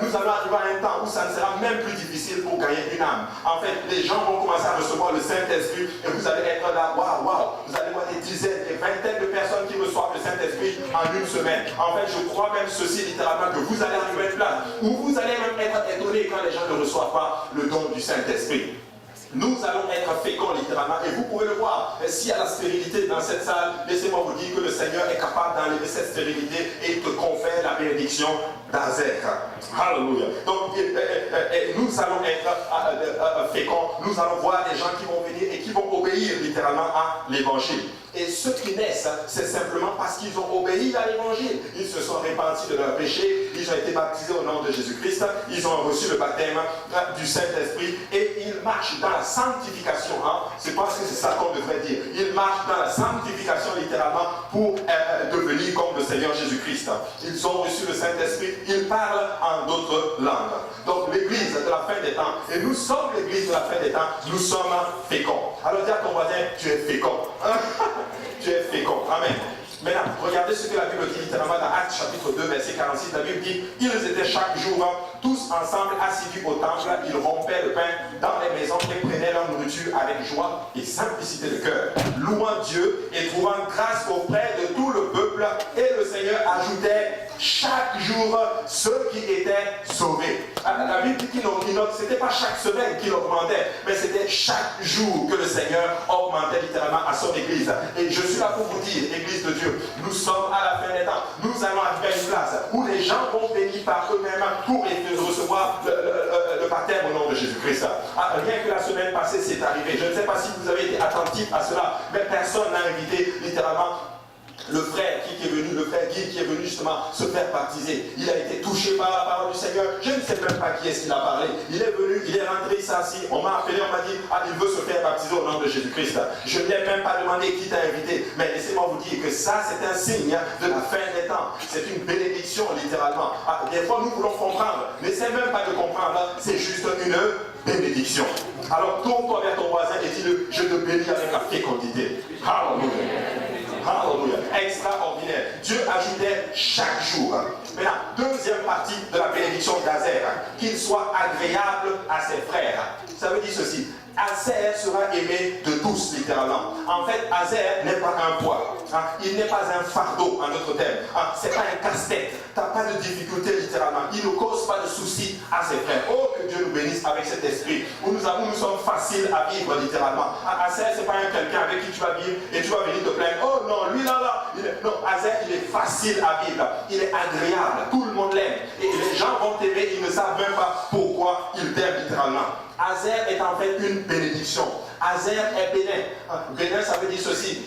Nous allons arriver à un temps où ça ne sera même plus difficile pour gagner une âme. En fait, les gens vont commencer à recevoir le Saint-Esprit et vous allez être là, waouh, vous allez voir des dizaines, des vingtaines de personnes qui reçoivent le Saint-Esprit en une semaine. En fait, je crois même ceci littéralement, que vous allez arriver à une place où vous allez même être étonnés quand les gens ne reçoivent pas le don du Saint-Esprit. Nous allons être féconds littéralement et vous pouvez le voir. S'il y a la stérilité dans cette salle, laissez-moi vous dire que le Seigneur est capable d'enlever cette stérilité et il te confère la bénédiction d'Azer. Alléluia. Donc nous allons être féconds, nous allons voir des gens qui vont venir et qui vont obéir littéralement à l'évangile. Et ceux qui naissent, c'est simplement parce qu'ils ont obéi à l'évangile. Ils se sont repentis de leurs péchés, ils ont été baptisés au nom de Jésus-Christ, ils ont reçu le baptême du Saint-Esprit et ils marchent dans la sanctification. C'est parce que c'est ça qu'on devrait dire. Ils marchent dans la sanctification littéralement pour devenir comme le Seigneur Jésus-Christ. Ils ont reçu le Saint-Esprit il parle en d'autres langues. Donc l'église de la fin des temps, et nous sommes l'église de la fin des temps, nous sommes féconds. Alors dis à ton voisin, tu es fécond. Tu es fécond. Amen. Maintenant, regardez ce que la Bible dit littéralement dans Actes chapitre 2, verset 46. La Bible dit, ils étaient chaque jour tous ensemble assidus au temple, ils rompaient le pain dans les maisons et prenaient leur nourriture avec joie et simplicité de cœur, louant Dieu et trouvant grâce auprès de tout le peuple. Et le Seigneur ajoutait chaque jour ceux qui étaient sauvés. La Bible dit qu'il ce n'était pas chaque semaine qu'il augmentait, mais c'était chaque jour que le Seigneur augmentait littéralement à son église. Et je suis là pour vous dire, église de Dieu, nous sommes à la fin des temps. Nous allons arriver à une place où les gens vont bénir par eux-mêmes pour recevoir le baptême au nom de Jésus-Christ. Rien que la semaine passée, c'est arrivé. Je ne sais pas si vous avez été attentif à cela, mais personne n'a invité littéralement le frère qui est venu, le frère Guy qui est venu justement se faire baptiser. Il a été touché par la parole du Seigneur. Je ne sais même pas qui est-ce qu'il a parlé. Il est venu, il est rentré, il s'est assis. On m'a appelé, on m'a dit, il veut se faire baptiser au nom de Jésus-Christ. Je ne lui ai même pas demandé qui t'a invité. Mais laissez-moi vous dire que ça, c'est un signe de la fin des temps. C'est une bénédiction, littéralement. Des fois, nous voulons comprendre. N'essaie même pas de comprendre. C'est juste une bénédiction. Alors, tourne-toi vers ton voisin et dis-le, je te bénis avec la fécondité. Hallelujah. Alléluia. Extraordinaire. Dieu ajoutait chaque jour. Maintenant, deuxième partie de la bénédiction d'Azer, qu'il soit agréable à ses frères. Ça veut dire ceci. Azer sera aimé de tous, littéralement. En fait, Azer n'est pas un poids. Il n'est pas un fardeau, en d'autres termes. Ce n'est pas un casse-tête. Tu n'as pas de difficulté, littéralement. Il ne cause pas de soucis à ses frères. Oh, que Dieu nous bénisse avec cet esprit. Où nous sommes faciles à vivre, littéralement. Azer, ce n'est pas quelqu'un avec qui tu vas vivre et tu vas venir te plaindre. Oh non, lui là. Non, Azer, il est facile à vivre. Il est agréable. Tout le monde l'aime. Et les gens vont t'aimer. Ils ne savent même pas pourquoi ils t'aiment, littéralement. Azer est en fait une bénédiction. Azer est bénin. Bénin, ça veut dire ceci.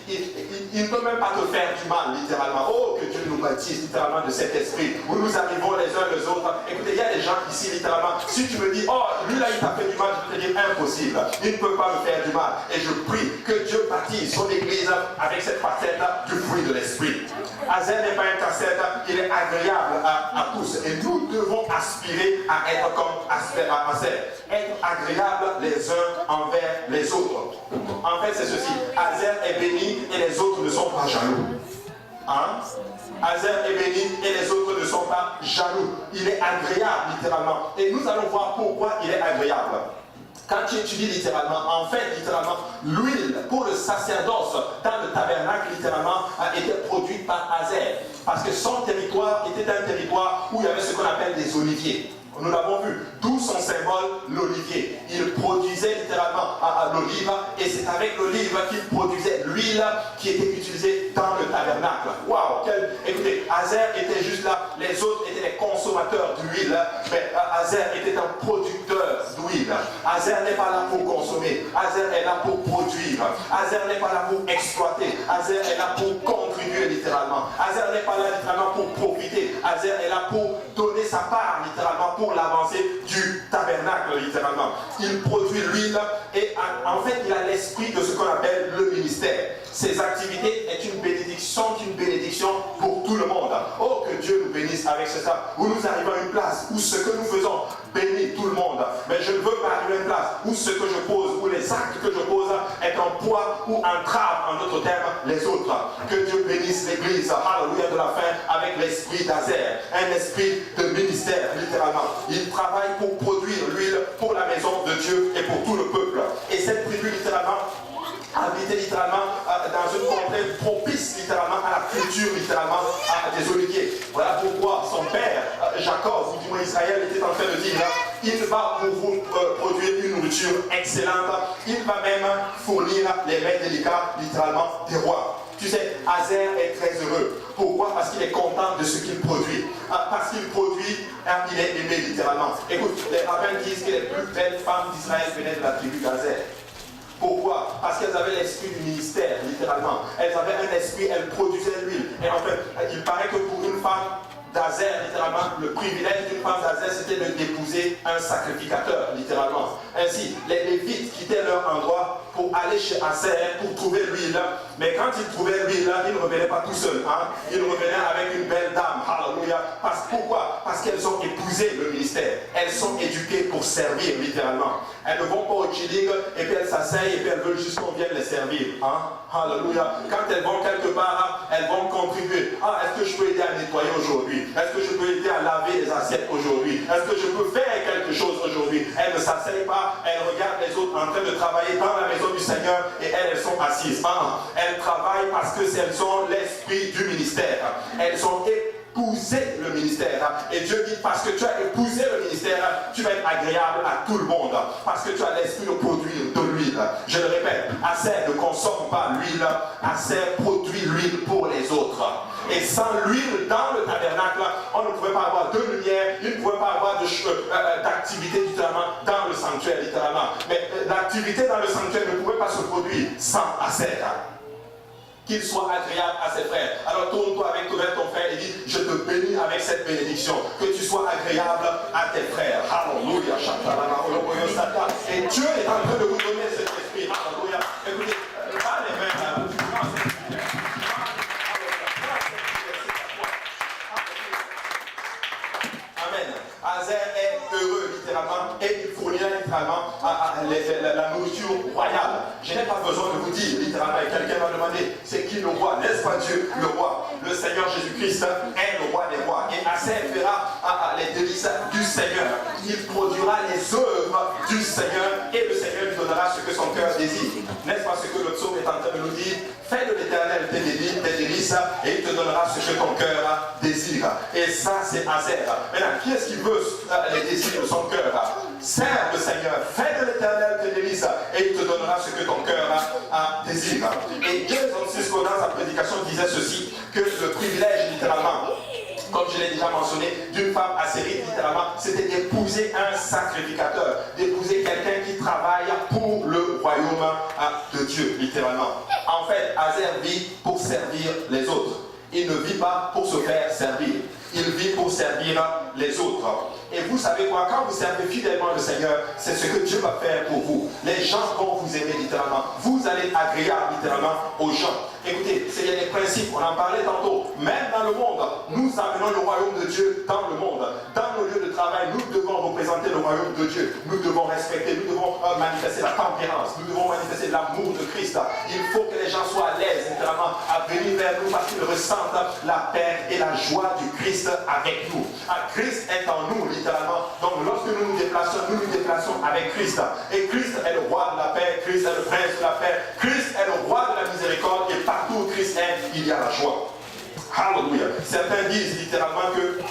Il ne peut même pas te faire du mal, littéralement. Oh, que Dieu nous baptise, littéralement, de cet esprit. Où nous arrivons les uns les autres. Écoutez, il y a des gens ici, littéralement. Si tu me dis, oh, lui là, il t'a fait du mal, je peux te dire impossible. Il ne peut pas me faire du mal. Et je prie que Dieu baptise son église avec cette facette du fruit de l'esprit. Azer n'est pas un casse-tête, il est agréable à tous. Et nous devons aspirer à être comme Azer. Être agréable les uns envers les autres. En fait, c'est ceci. Azer est béni et les autres ne sont pas jaloux. Azer est béni et les autres ne sont pas jaloux. Il est agréable, littéralement. Et nous allons voir pourquoi il est agréable. Quand tu étudies littéralement, en fait, littéralement, l'huile pour le sacerdoce dans le tabernacle, littéralement, a été produite par Azer. Parce que son territoire était un territoire où il y avait ce qu'on appelle des oliviers. Nous l'avons vu, d'où son symbole, l'olivier. Il produisait littéralement l'olive, et c'est avec l'olive qu'il produisait l'huile qui était utilisée dans le tabernacle. Waouh! Écoutez, Azer était juste là, les autres étaient les consommateurs d'huile, mais Azer était un producteur d'huile. Azer n'est pas là pour consommer, Azer est là pour produire. Azer n'est pas là pour exploiter, Azer est là pour contribuer littéralement. Azer n'est pas là littéralement pour profiter, Azer est là pour donner sa part littéralement pour l'avancée du tabernacle littéralement. Il produit l'huile et en fait il a l'esprit de ce qu'on appelle le ministère. Ses activités est une bénédiction pour tout le monde. Oh, que Dieu nous bénisse avec ça. Où nous arrivons à une place où ce que nous faisons bénit tout le monde. Mais je ne veux pas arriver à une place où ce que je pose, où les actes que je pose est un poids ou entrave, en d'autres termes, les autres. Que Dieu bénisse l'église, alléluia, de la fin, avec l'esprit d'Azer. Un esprit de ministère, littéralement. Il travaille pour produire l'huile pour la maison de Dieu et pour tout le peuple. Et cette tribu, littéralement, habitait littéralement dans une contrée propice littéralement à la culture littéralement des oliviers. Voilà pourquoi son père, Jacob, ou du moins Israël, était en train de dire, il va pour vous produire une nourriture excellente, il va même fournir les mets délicats littéralement des rois. Tu sais, Azer est très heureux. Pourquoi? Parce qu'il est content de ce qu'il produit. Parce qu'il produit, il est aimé littéralement. Écoute, les rabbins disent que les plus belles femmes d'Israël venaient de la tribu d'Azer. Pourquoi? Parce qu'elles avaient l'esprit du ministère, littéralement. Elles avaient un esprit, elles produisaient l'huile. Et en fait, il paraît que pour une femme d'Azer, littéralement, le privilège d'une femme d'Azer, c'était d'épouser un sacrificateur, littéralement. Ainsi, les Lévites quittaient leur endroit pour aller chez Azer pour trouver l'huile. Mais quand il trouvait l'huile, il ne revenait pas tout seul. Hein? Il revenait avec une belle dame. Alléluia. Pourquoi? Parce qu'elles ont épousé le ministère. Elles sont éduquées pour servir, littéralement. Elles ne vont pas au chilling et puis elles s'asseyent et puis elles veulent juste qu'on vienne les servir. Hein? Alléluia. Quand elles vont quelque part, elles vont contribuer. Ah, est-ce que je peux aider à nettoyer aujourd'hui? Est-ce que je peux aider à laver les assiettes aujourd'hui? Est-ce que je peux faire quelque chose aujourd'hui? Elles ne s'asseyent pas, elles regardent les autres en train de travailler dans la maison du Seigneur et elles sont assises. Ah, elles travaillent parce que elles sont l'esprit du ministère. Elles ont épousé le ministère. Et Dieu dit, parce que tu as épousé le ministère, tu vas être agréable à tout le monde. Parce que tu as l'esprit de produire de l'huile. Je le répète, Azer ne consomme pas l'huile, Azer produit l'huile pour les autres. Et sans l'huile dans le tabernacle, on ne pouvait pas avoir de lumière, il ne pouvait pas avoir d'activité littéralement dans le sanctuaire, littéralement. Mais l'activité dans le sanctuaire ne pouvait pas se produire sans Azer. Qu'il soit agréable à ses frères. Alors tourne-toi avec ton frère et dis, je te bénis avec cette bénédiction. Que tu sois agréable à tes frères. Alléluia. Et Dieu est en train de vous donner cet esprit. Alléluia. Écoutez, pas les mains. Amen. Azer est heureux littéralement et il fournit littéralement la nourriture royale. Je n'ai pas besoin de vous dire littéralement, et quelqu'un m'a demandé c'est qui le roi? N'est-ce pas Dieu le roi? Le Seigneur Jésus-Christ est le roi des rois. Et Azer fera les délices du Seigneur. Il produira les œuvres du Seigneur et le Seigneur lui donnera ce que son cœur désire. N'est-ce pas ce que le psaume est en train de nous dire? Fais de l'Éternel tes délices et il te donnera ce que ton cœur désire. Et ça c'est Azer. Maintenant, qui est-ce qui veut les désirs de son cœur? Serve le Seigneur, fais de l'Éternel tes délices et il te donnera ce que ton cœur désire. Et James Francisco dans sa prédication disait ceci, que le privilège littéralement, comme je l'ai déjà mentionné, d'une femme assyrienne, littéralement, c'était d'épouser un sacrificateur, d'épouser quelqu'un qui travaille pour le royaume de Dieu, littéralement. En fait, Azer vit pour servir les autres. Il ne vit pas pour se faire servir. Il vit pour servir les autres. Et vous savez quoi? Quand vous servez fidèlement le Seigneur, c'est ce que Dieu va faire pour vous. Les gens vont vous aimer littéralement. Vous allez être agréable littéralement aux gens. Écoutez, il y a des principes, on en parlait tantôt. Même dans le monde, nous amenons le royaume de Dieu dans le monde. Dans nos lieux de travail, nous devons représenter le royaume de Dieu. Nous devons respecter, nous devons manifester la tempérance. Nous devons manifester l'amour de Christ. Il faut que les gens soient à l'aise littéralement à venir vers nous parce qu'ils ressentent la paix et la joie du Christ avec nous. Christ est en nous littéralement. Donc lorsque nous nous déplaçons avec Christ. Et Christ est le roi de la paix, Christ est le prince de la paix, Christ est le roi de la miséricorde et partout où Christ est, il y a la joie. Alléluia. Certains disent littéralement que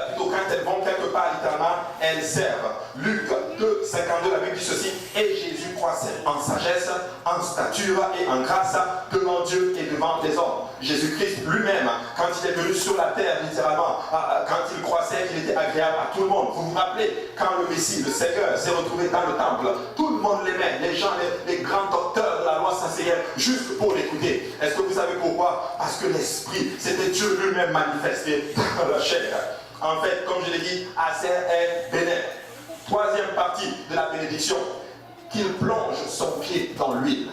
plutôt quand elles vont quelque part littéralement, elles servent. Luc 2, 52, la Bible dit ceci, et Jésus croissait en sagesse, en stature et en grâce devant Dieu et devant les hommes. Jésus-Christ lui-même, quand il est venu sur la terre, littéralement, quand il croissait, il était agréable à tout le monde. Vous vous rappelez, quand le Messie, le Seigneur, s'est retrouvé dans le temple, tout le monde l'aimait, les gens, les grands docteurs de la loi s'asseyaient juste pour l'écouter. Est-ce que vous savez pourquoi? Parce que l'Esprit, c'était Dieu lui-même manifesté dans la chair. En fait, comme je l'ai dit, Azer est bénéfique. Troisième partie de la bénédiction, qu'il plonge son pied dans l'huile.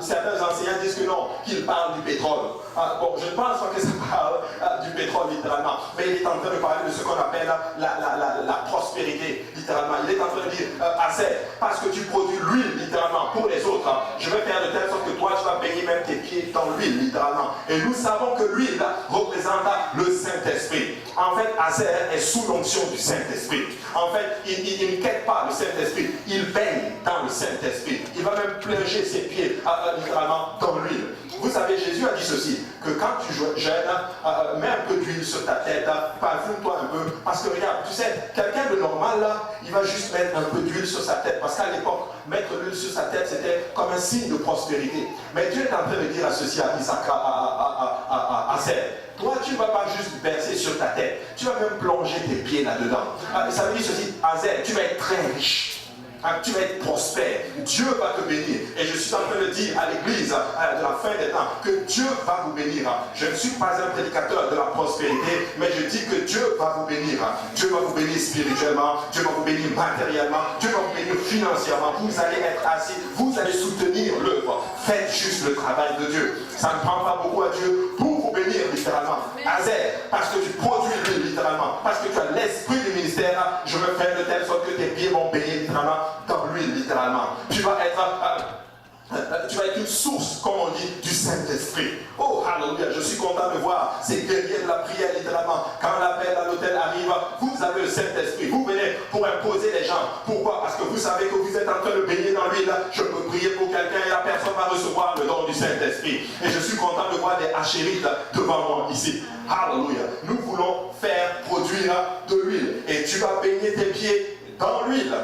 Certains enseignants disent que non, qu'il parle du pétrole. Bon, je ne pense pas que ça parle du pétrole littéralement, mais il est en train de parler de ce qu'on appelle la prospérité littéralement. Il est en train de dire Azer, parce que tu produis l'huile littéralement pour les autres, je vais faire de telle sorte que toi tu vas baigner même tes pieds dans l'huile littéralement. Et nous savons que l'huile représente le Saint-Esprit. En fait, Azer est sous l'onction du Saint-Esprit. En fait, il ne quête pas le Saint-Esprit, il baigne dans le Saint-Esprit. Il va même plonger ses pieds littéralement dans l'huile. Vous savez, Jésus a dit ceci, que quand tu jeûnes, mets un peu d'huile sur ta tête, parfume-toi un peu, parce que regarde, tu sais, quelqu'un de normal là, il va juste mettre un peu d'huile sur sa tête, parce qu'à l'époque, mettre l'huile sur sa tête, c'était comme un signe de prospérité. Mais Dieu est en train de dire à ceci, à Isaac, à Azer, toi, tu ne vas pas juste verser sur ta tête, tu vas même plonger tes pieds là-dedans. Ça veut dire ceci, Azer, tu vas être très riche. Tu vas être prospère. Dieu va te bénir. Et je suis en train de dire à l'église, de la fin des temps, que Dieu va vous bénir. Je ne suis pas un prédicateur de la prospérité, mais je dis que Dieu va vous bénir. Dieu va vous bénir spirituellement, Dieu va vous bénir matériellement, Dieu va vous bénir financièrement. Vous allez être assis, vous allez soutenir l'œuvre. Faites juste le travail de Dieu. Ça ne prend pas beaucoup à Dieu pour vous bénir littéralement. Azer, parce que tu produis l'huile littéralement, parce que tu as l'esprit du ministère, je me fais de telle sorte que tes pieds vont baigner littéralement dans l'huile littéralement. Tu vas être une source, comme on dit, du Saint-Esprit. Oh, alléluia, je suis content de voir ces guerriers de la prière littéralement. Quand l'appel à l'hôtel arrive, vous avez le Saint-Esprit. Vous venez pour imposer les gens. Pourquoi? Parce que vous savez que vous êtes en train de baigner dans l'huile. Je peux prier pour quelqu'un et la personne va recevoir le don du Saint-Esprit. Et je suis content de voir des hachérites devant moi ici. Alléluia. Nous voulons faire produire de l'huile. Et tu vas baigner tes pieds dans l'huile.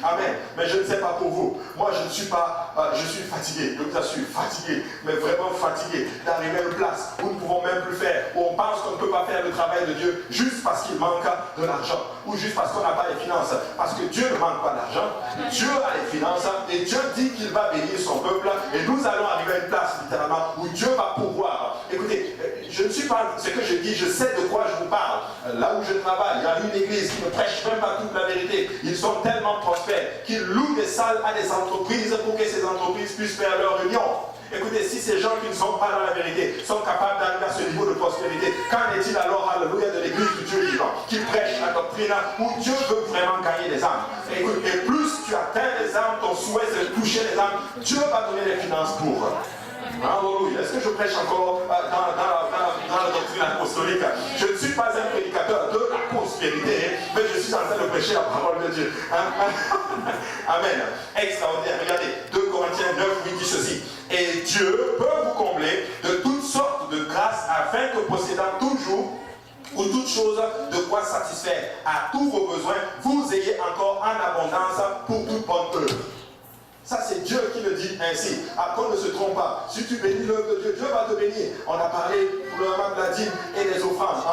Amen. Mais je ne sais pas pour vous. Moi, je ne suis pas, je suis fatigué. Je vous assure, fatigué, mais vraiment fatigué d'arriver à une place où nous ne pouvons même plus faire, où on pense qu'on ne peut pas faire le travail de Dieu juste parce qu'il manque de l'argent, ou juste parce qu'on n'a pas les finances. Parce que Dieu ne manque pas d'argent, Dieu a les finances, et Dieu dit qu'il va bénir son peuple, et nous allons arriver à une place, littéralement, où Dieu va pouvoir. Écoutez, je ne suis pas, ce que je dis, je sais de quoi je vous parle. Là où je travaille, il y a une église qui ne prêche même pas toute la vérité. Ils sont tellement prospères qu'ils louent des salles à des entreprises pour que ces entreprises puissent faire leurs réunions. Écoutez, si ces gens qui ne sont pas dans la vérité sont capables d'arriver à ce niveau de prospérité, qu'en est-il alors, alléluia, de l'église du Dieu vivant, qui prêche la doctrine où Dieu veut vraiment gagner les âmes? Écoute, et plus tu atteins les âmes, ton souhait c'est de toucher les âmes, Dieu va donner les finances pour. Alléluia. Est-ce que je prêche encore dans la doctrine apostolique? Je ne suis pas un prédicateur de la prospérité, mais je suis en train de prêcher la parole de Dieu. Amen. Extraordinaire. Regardez, 2 Corinthiens 9, 8 dit ceci. Et Dieu peut vous combler de toutes sortes de grâces afin que possédant toujours ou toute chose de quoi satisfaire à tous vos besoins, vous ayez encore en abondance pour toute bonne œuvre. Ça, c'est Dieu qui le dit ainsi. Qu'on ne se trompe pas. Si tu bénis l'œuvre de Dieu, Dieu va te bénir. On a parlé pour le moment de la dîme et des offrandes.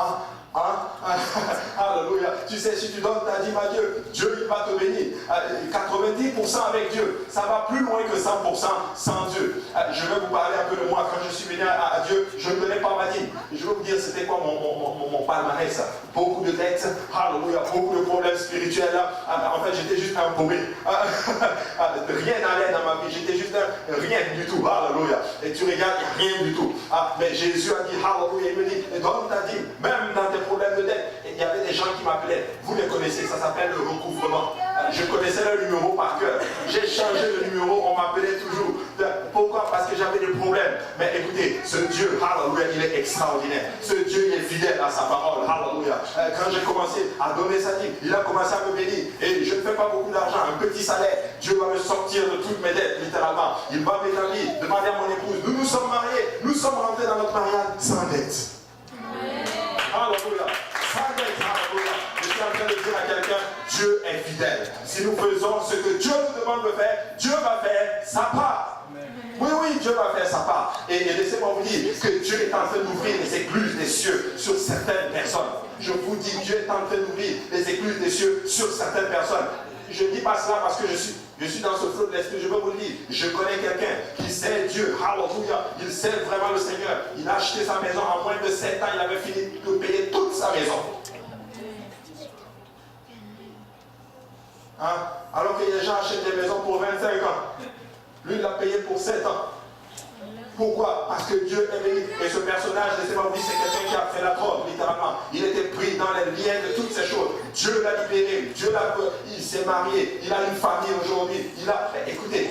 Alléluia. Tu sais, si tu donnes ta dîme à Dieu, Dieu il va te bénir. 90% avec Dieu, ça va plus loin que 100% sans Dieu. Je vais vous parler un peu de moi. Quand je suis venu à Dieu, je ne donnais pas ma dîme. Je vais vous dire c'était quoi mon palmarès. Beaucoup de dettes, alléluia, beaucoup de problèmes spirituels. En fait, j'étais juste un paumé. Rien n'allait dans ma vie, j'étais juste rien du tout. Alléluia. Et tu regardes, il n'y a rien du tout. Mais Jésus a dit, alléluia, il me dit, donne ta dîme, même dans tes problèmes de dette. Et il y avait des gens qui m'appelaient, vous les connaissez, ça s'appelle le recouvrement. Je connaissais le numéro par cœur. J'ai changé de numéro, on m'appelait toujours. Pourquoi? Parce que j'avais des problèmes. Mais écoutez, ce Dieu, alléluia, il est extraordinaire. Ce Dieu, il est fidèle à sa parole, alléluia. Quand j'ai commencé à donner sa dîme, il a commencé à me bénir. Et je ne fais pas beaucoup d'argent, un petit salaire. Dieu va me sortir de toutes mes dettes, littéralement. Il va m'établir, demander à mon épouse. Nous sommes mariés, nous sommes rentrés dans notre mariage sans dette. Alléluia. Sans dette, alléluia. Je suis en train de dire à quelqu'un, Dieu est fidèle. Si nous faisons ce que Dieu nous demande de faire, Dieu va faire sa part. Oui, Dieu va faire sa part. Et laissez-moi vous dire que Dieu est en train d'ouvrir les écluses des cieux sur certaines personnes. Je vous dis, Dieu est en train d'ouvrir les écluses des cieux sur certaines personnes. Je ne dis pas cela parce que je suis dans ce flot de l'esprit. Je veux vous le dire. Je connais quelqu'un qui sait Dieu. Alléluia. Il sait vraiment le Seigneur. Il a acheté sa maison en moins de 7 ans. Il avait fini de payer toute sa maison. Alors que les gens achètent des maisons pour 25 ans. Lui, il l'a payé pour 7 ans. Pourquoi? Parce que Dieu est béni. Et ce personnage, laissez-moi vous dire, c'est quelqu'un qui a fait la drogue, littéralement. Il était pris dans les liens de toutes ces choses. Dieu l'a libéré. Il s'est marié. Il a une famille aujourd'hui. Écoutez,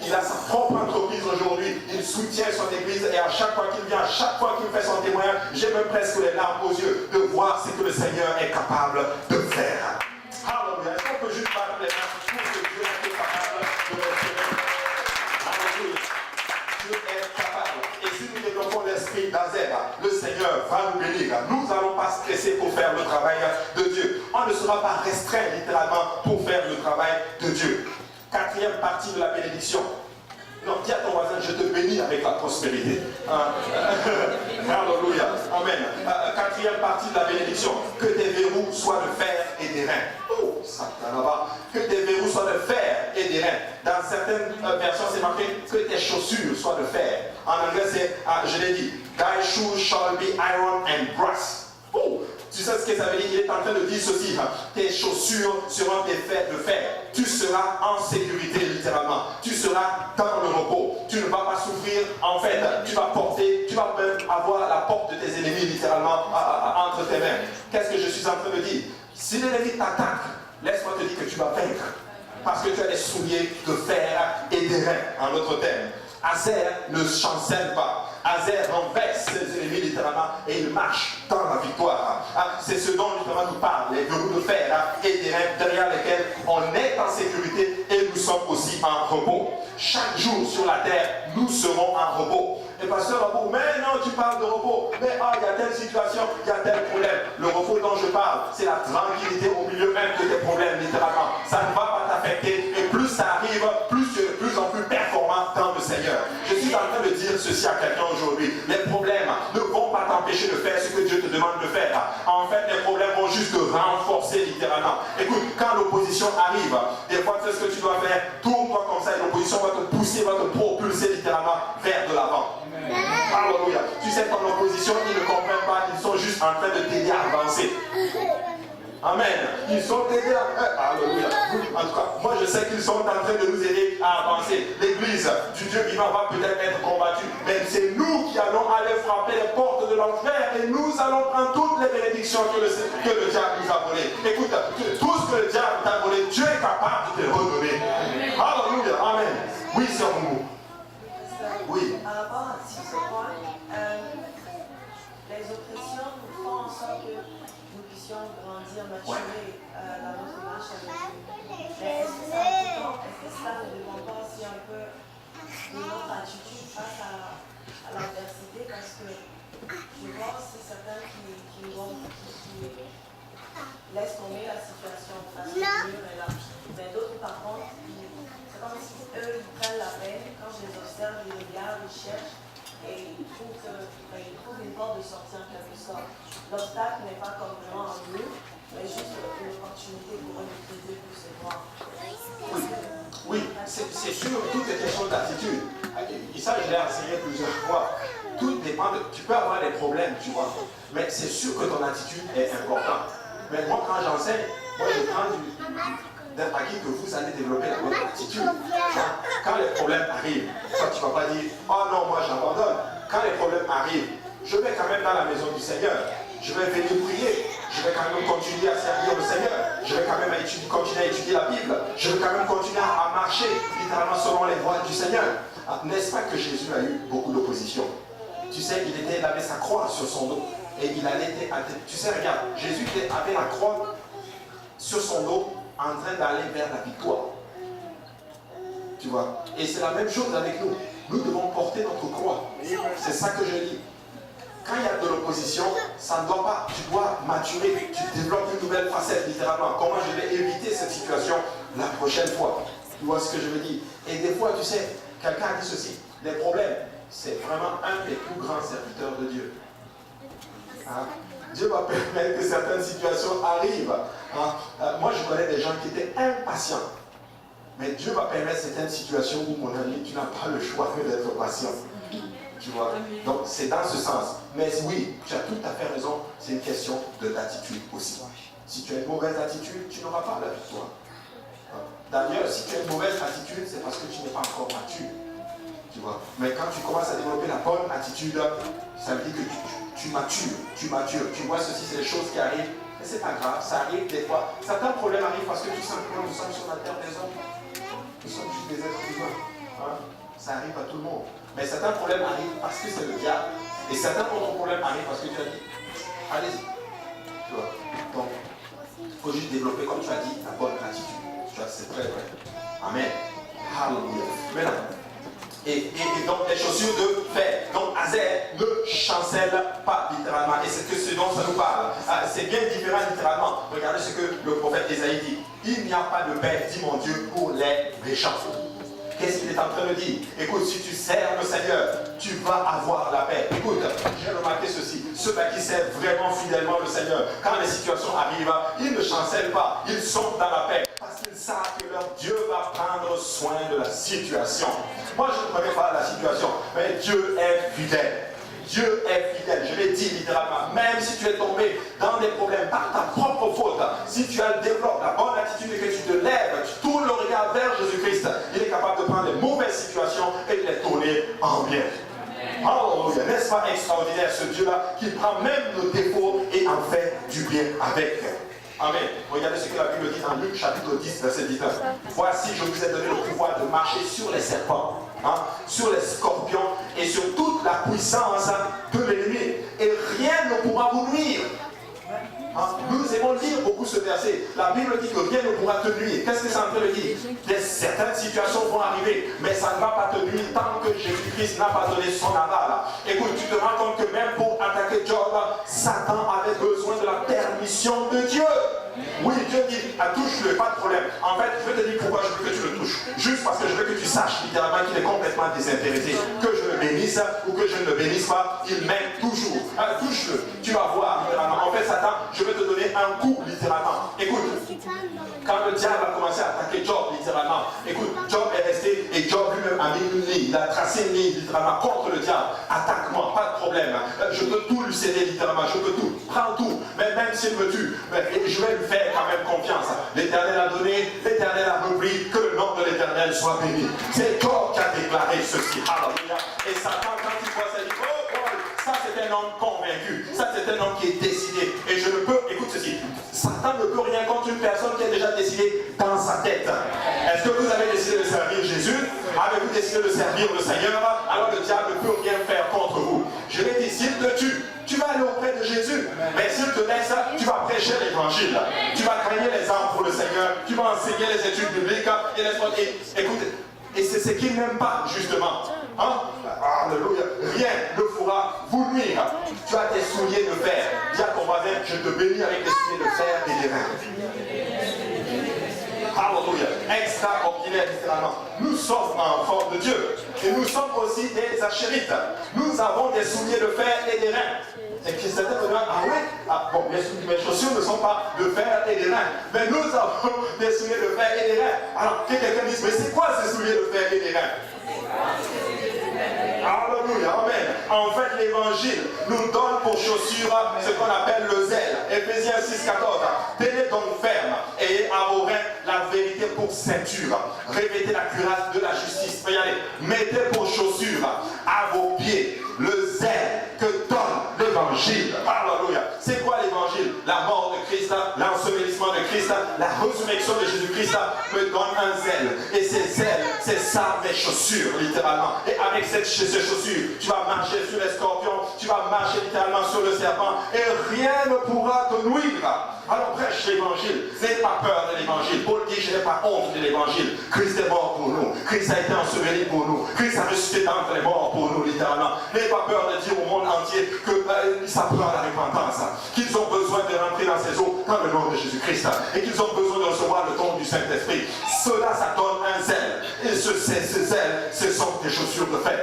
il a sa propre entreprise aujourd'hui. Il soutient son église. Et à chaque fois qu'il vient, à chaque fois qu'il fait son témoignage, j'ai même presque les larmes aux yeux de voir ce que le Seigneur est capable de faire. Alléluia. Est-ce qu'on peut juste parler les mains pour que Dieu est capable de faire? Alléluia. Dieu est capable. Et si nous développons l'esprit d'Azer, le Seigneur va nous bénir. Nous n'allons pas stresser pour faire le travail de Dieu. On ne sera pas restreint littéralement pour faire le travail de Dieu. 4e partie de la bénédiction. Non, dis à ton voisin, je te bénis avec la prospérité. Alléluia. Amen. 4e partie de la bénédiction. Que tes verrous soient de fer et d'airain. Oh, ça va. Que tes verrous soient de fer et d'airain. Dans certaines versions, c'est marqué que tes chaussures soient de fer. En anglais, c'est, je l'ai dit, thy shoes shall be iron and brass. Oh, tu sais ce que ça veut dire? Il est en train de dire ceci. Tes chaussures seront des fers de fer. Tu seras en sécurité, littéralement. Tu seras dans le repos. Tu ne vas pas souffrir. En fait, tu vas même avoir la porte de tes ennemis, littéralement, entre tes mains. Qu'est-ce que je suis en train de dire? Si l'ennemi t'attaque, laisse-moi te dire que tu vas vaincre. Parce que tu as des souliers de fer et d'airain, en d'autres termes. Azer ne chancelle pas. Azer renverse ses ennemis littéralement et il marche dans la victoire. C'est ce dont littéralement nous parle, les verrous de fer et d'airain derrière lesquels on est en sécurité et nous sommes aussi en repos. Chaque jour sur la terre, nous serons en repos. Et pasteur Abou, mais non, tu parles de repos. Mais il y a telle situation, il y a tel problème. Le repos dont je parle, c'est la tranquillité au milieu même de tes problèmes, littéralement. Ça ne va pas t'affecter. Et plus ça arrive, plus tu es de plus en plus performant dans le Seigneur. Je suis en train de dire ceci à quelqu'un aujourd'hui. Les problèmes ne vont pas t'empêcher de faire ce que Dieu te demande de faire. En fait, les problèmes vont juste te renforcer, littéralement. Écoute, quand l'opposition arrive, des fois, tu sais ce que tu dois faire. Tourne-toi comme ça et l'opposition va te pousser, va te propulser littéralement vers de l'avant. Alléluia. Tu sais, ton opposition, ils ne comprennent pas, ils sont juste en train de t'aider à avancer. Amen. Ils sont aidés à... Alléluia. En tout cas, moi je sais qu'ils sont en train de nous aider à avancer. L'église du Dieu vivant va peut-être être combattue, mais c'est nous qui allons aller frapper les portes de l'enfer et nous allons prendre toutes les bénédictions que le diable nous a volées. Écoute, tout ce que le diable t'a volé, Dieu est capable de te redonner. Alléluia. Amen. Oui, c'est nous. Oui. Par rapport à ce point, les oppressions nous font en sorte que nous puissions grandir, maturer dans notre marche avec Dieu. Mais est-ce que ça ne dépend pas aussi un peu de notre attitude face à l'adversité? Parce que je vois aussi certains qui laissent tomber la situation parce que Dieu est là. Mais d'autres, par contre, c'est comme si eux, ils prennent la peine. Quand je les observe, ils regardent, ils cherchent et ils trouvent une porte de sortie en quelque sorte. L'obstacle n'est pas comme vraiment en nous, mais juste une opportunité pour eux d'utiliser pour se voir. Oui, c'est sûr, tout est question d'attitude. Et ça, je l'ai enseigné plusieurs fois. Tout dépend de... Tu peux avoir des problèmes, tu vois, mais c'est sûr que ton attitude est importante. Mais moi, quand j'enseigne, je prends d'un acquis que vous allez développer la bonne attitude. Quand les problèmes arrivent, toi, tu ne vas pas dire « Oh non, moi j'abandonne ». Quand les problèmes arrivent, je vais quand même dans la maison du Seigneur. Je vais venir prier. Je vais quand même continuer à servir le Seigneur. Je vais quand même continuer à étudier la Bible. Je vais quand même continuer à marcher littéralement selon les voies du Seigneur. N'est-ce pas que Jésus a eu beaucoup d'opposition? Tu sais, il avait sa croix sur son dos. Et il allait... Tu sais, regarde, Jésus avait la croix sur son dos en train d'aller vers la victoire. Tu vois? Et c'est la même chose avec nous. Nous devons porter notre croix. C'est ça que je dis. Quand il y a de l'opposition, ça ne doit pas, tu dois maturer, tu développes une nouvelle facette littéralement. Comment je vais éviter cette situation la prochaine fois? Tu vois ce que je veux dire? Et des fois, tu sais, quelqu'un a dit ceci, les problèmes, c'est vraiment un des plus grands serviteurs de Dieu. Dieu va permettre que certaines situations arrivent. Moi, je connais des gens qui étaient impatients. Mais Dieu va permettre certaines situations où, mon ami, tu n'as pas le choix d'être patient. Tu vois? Donc, c'est dans ce sens. Mais oui, tu as tout à fait raison. C'est une question d'attitude aussi. Si tu as une mauvaise attitude, tu n'auras pas la victoire. D'ailleurs, si tu as une mauvaise attitude, c'est parce que tu n'es pas encore mature. Tu vois? Mais quand tu commences à développer la bonne attitude, ça veut dire que tu matures. Tu vois, ceci, c'est des choses qui arrivent. Mais c'est pas grave, ça arrive des fois. Certains problèmes arrivent parce que tout simplement, nous sommes sur la terre des hommes. Nous sommes juste des êtres humains. Ça arrive à tout le monde. Mais certains problèmes arrivent parce que c'est le diable. Et certains autres problèmes arrivent parce que tu as dit, allez-y. Tu vois? Donc, il faut juste développer, comme tu as dit, la bonne attitude. Tu vois, c'est très vrai. Amen. Hallelujah. Maintenant, et donc les chaussures de fer. Donc Azer ne chancelle pas littéralement. Et c'est que ce dont ça nous parle. C'est bien différent littéralement. Regardez ce que le prophète Ésaïe dit. Il n'y a pas de paix, dit mon Dieu, pour les méchants. Qu'est-ce qu'il est en train de dire? Écoute, si tu sers le Seigneur, tu vas avoir la paix. Écoute, j'ai remarqué ceci. Ceux-là qui servent vraiment fidèlement le Seigneur, quand les situations arrivent, ils ne chancellent pas. Ils sont dans la paix. Parce qu'ils savent que leur Dieu va prendre prendre soin de la situation. Moi, je ne connais pas la situation, mais Dieu est fidèle. Dieu est fidèle, je l'ai dit littéralement, même si tu es tombé dans des problèmes par ta propre faute, si tu développes la bonne attitude et que tu te lèves, tu tournes le regard vers Jésus-Christ, il est capable de prendre les mauvaises situations et de les tourner en bien. Alléluia, n'est-ce pas extraordinaire ce Dieu-là qui prend même nos défauts et en fait du bien avec. Amen. Regardez ce que la Bible dit dans Luc chapitre 10, verset 19. Voici, je vous ai donné le pouvoir de marcher sur les serpents, sur les scorpions et sur toute la puissance de l'ennemi. Et rien ne pourra vous nuire. Nous aimons lire beaucoup ce verset. La Bible dit que rien ne pourra te nuire. Qu'est-ce que ça en train de dire? Certaines situations vont arriver, mais ça ne va pas te nuire tant que Jésus-Christ n'a pas donné son aval. Écoute, tu te rends compte que même pour attaquer Job, Satan avait besoin de la permission de Dieu. Oui, Dieu dit, touche-le, pas de problème. En fait, je vais te dire pourquoi je veux que tu le touches. Juste parce que je veux que tu saches littéralement qu'il est complètement désintéressé. Que je le bénisse ou que je ne le bénisse pas, il m'aime toujours. Touche-le, tu vas voir littéralement. En fait, Satan, je vais te donner un coup littéralement. Écoute, quand le diable a commencé à attaquer Job littéralement, écoute, Job est resté et Job lui-même a mis une ligne. Il a tracé une ligne littéralement contre le diable. Attaque-moi, pas de problème. Je peux tout lui céder littéralement, je peux tout. Prends tout, mais même s'il me tue, je vais lui faire quand même confiance. L'Éternel a donné, l'Éternel a repris, que le nom de l'Éternel soit béni. C'est Job qui a déclaré ceci. Alléluia. Et Satan, quand il voit ça, il dit, oh Paul, ça c'est un homme convaincu, ça c'est un homme qui est décidé. Et je ne peux, écoute ceci, Satan ne peut rien contre une personne qui est déjà décidée dans sa tête. Est-ce que vous avez décidé de servir Jésus? Avez-vous décidé de servir le Seigneur? Alors le diable ne peut rien faire contre vous. Je l'ai dit, s'il te tue, tu vas aller auprès de Jésus. Mais s'il te laisse, tu vas prêcher l'évangile. Tu vas gagner les âmes pour le Seigneur. Tu vas enseigner les études bibliques. Et écoute, et c'est ce qu'il n'aime pas, justement. Alléluia. Rien ne pourra vous nuire. Tu as tes souliers de fer. Dis à ton voisin, je te bénis avec des souliers de fer et des reins. Alléluia. Extraordinaire, littéralement. Nous sommes enfants de Dieu. Et nous sommes aussi des achérites. Nous avons des souliers de fer et des reins. Et que certains me disent, bon, mes chaussures ne sont pas de fer et des reins. Mais nous avons des souliers de fer et des reins. Alors que quelqu'un dise, mais c'est quoi ces souliers de fer et des reins? Alléluia, amen. En fait, l'évangile nous donne pour chaussure ce qu'on appelle le zèle. Éphésiens 6,14. Tenez donc ferme et à vos reins la vérité pour ceinture. Revêtez la cuirasse de la justice. Regardez, mettez pour chaussure à vos pieds le zèle que donne l'évangile. Alléluia. C'est quoi l'évangile? La mort de Christ, l'ensevelissement de Christ, la résurrection de Jésus-Christ me donne un zèle. Et ces zèles, c'est ça mes chaussures, littéralement. Et avec ces chaussures, tu vas marcher sur les scorpions, tu vas marcher littéralement sur le serpent, et rien ne pourra te nuire. Alors prêche l'évangile. N'aie pas peur de l'évangile. Paul dit, je n'ai pas honte de l'évangile. Christ est mort pour nous. Christ a été enseveli pour nous. Christ a ressuscité d'entre les morts pour nous, littéralement. N'aie pas peur de dire au monde entier que ça prend la repentance. Qu'ils ont besoin de rentrer dans ces eaux dans le nom de Jésus-Christ. Et qu'ils ont besoin de recevoir le don du Saint-Esprit. Cela, ça donne un zèle. Et ce zèle, ce sont des chaussures de fer.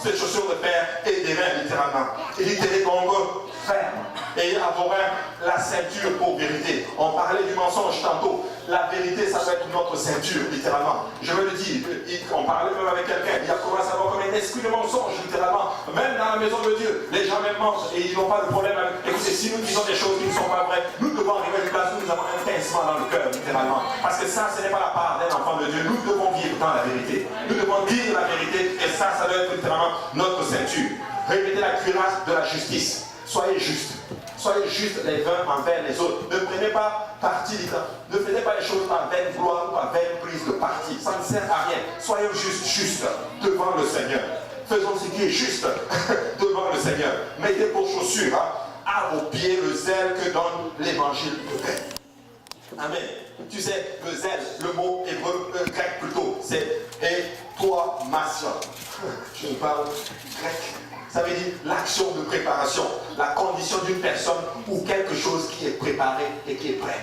Ces chaussures de fer et des reins, littéralement. Il dit, tenez donc ferme. Et à vos reins, la ceinture pour vérité. On parlait du mensonge tantôt. La vérité, ça doit être notre ceinture, littéralement. Je me le dis, on parlait même avec quelqu'un, il a commencé à avoir comme un esprit de mensonge, littéralement. Même dans la maison de Dieu, les gens même mentent et ils n'ont pas de problème avec. Écoutez, si nous disons des choses qui ne sont pas vraies, nous devons arriver à une place où nous avons un pincement dans le cœur, littéralement. Parce que ça, ce n'est pas la part d'un enfant de Dieu. Nous devons vivre dans la vérité. Nous devons dire la vérité et ça doit être littéralement notre ceinture. Revêtez la cuirasse de la justice. Soyez justes. Soyez justes les uns envers les autres. Ne prenez pas parti, ne faites pas les choses par vaine gloire ou par vaine prise de parti. Ça ne sert à rien. Soyons justes devant le Seigneur. Faisons ce qui est juste devant le Seigneur. Mettez vos chaussures à vos pieds le zèle que donne l'évangile de paix. Amen. Tu sais, le zèle, le mot hébreu, grec plutôt, c'est étoimation. Je parle grec. Ça veut dire l'action de préparation, la condition d'une personne ou quelque chose qui est préparé et qui est prêt.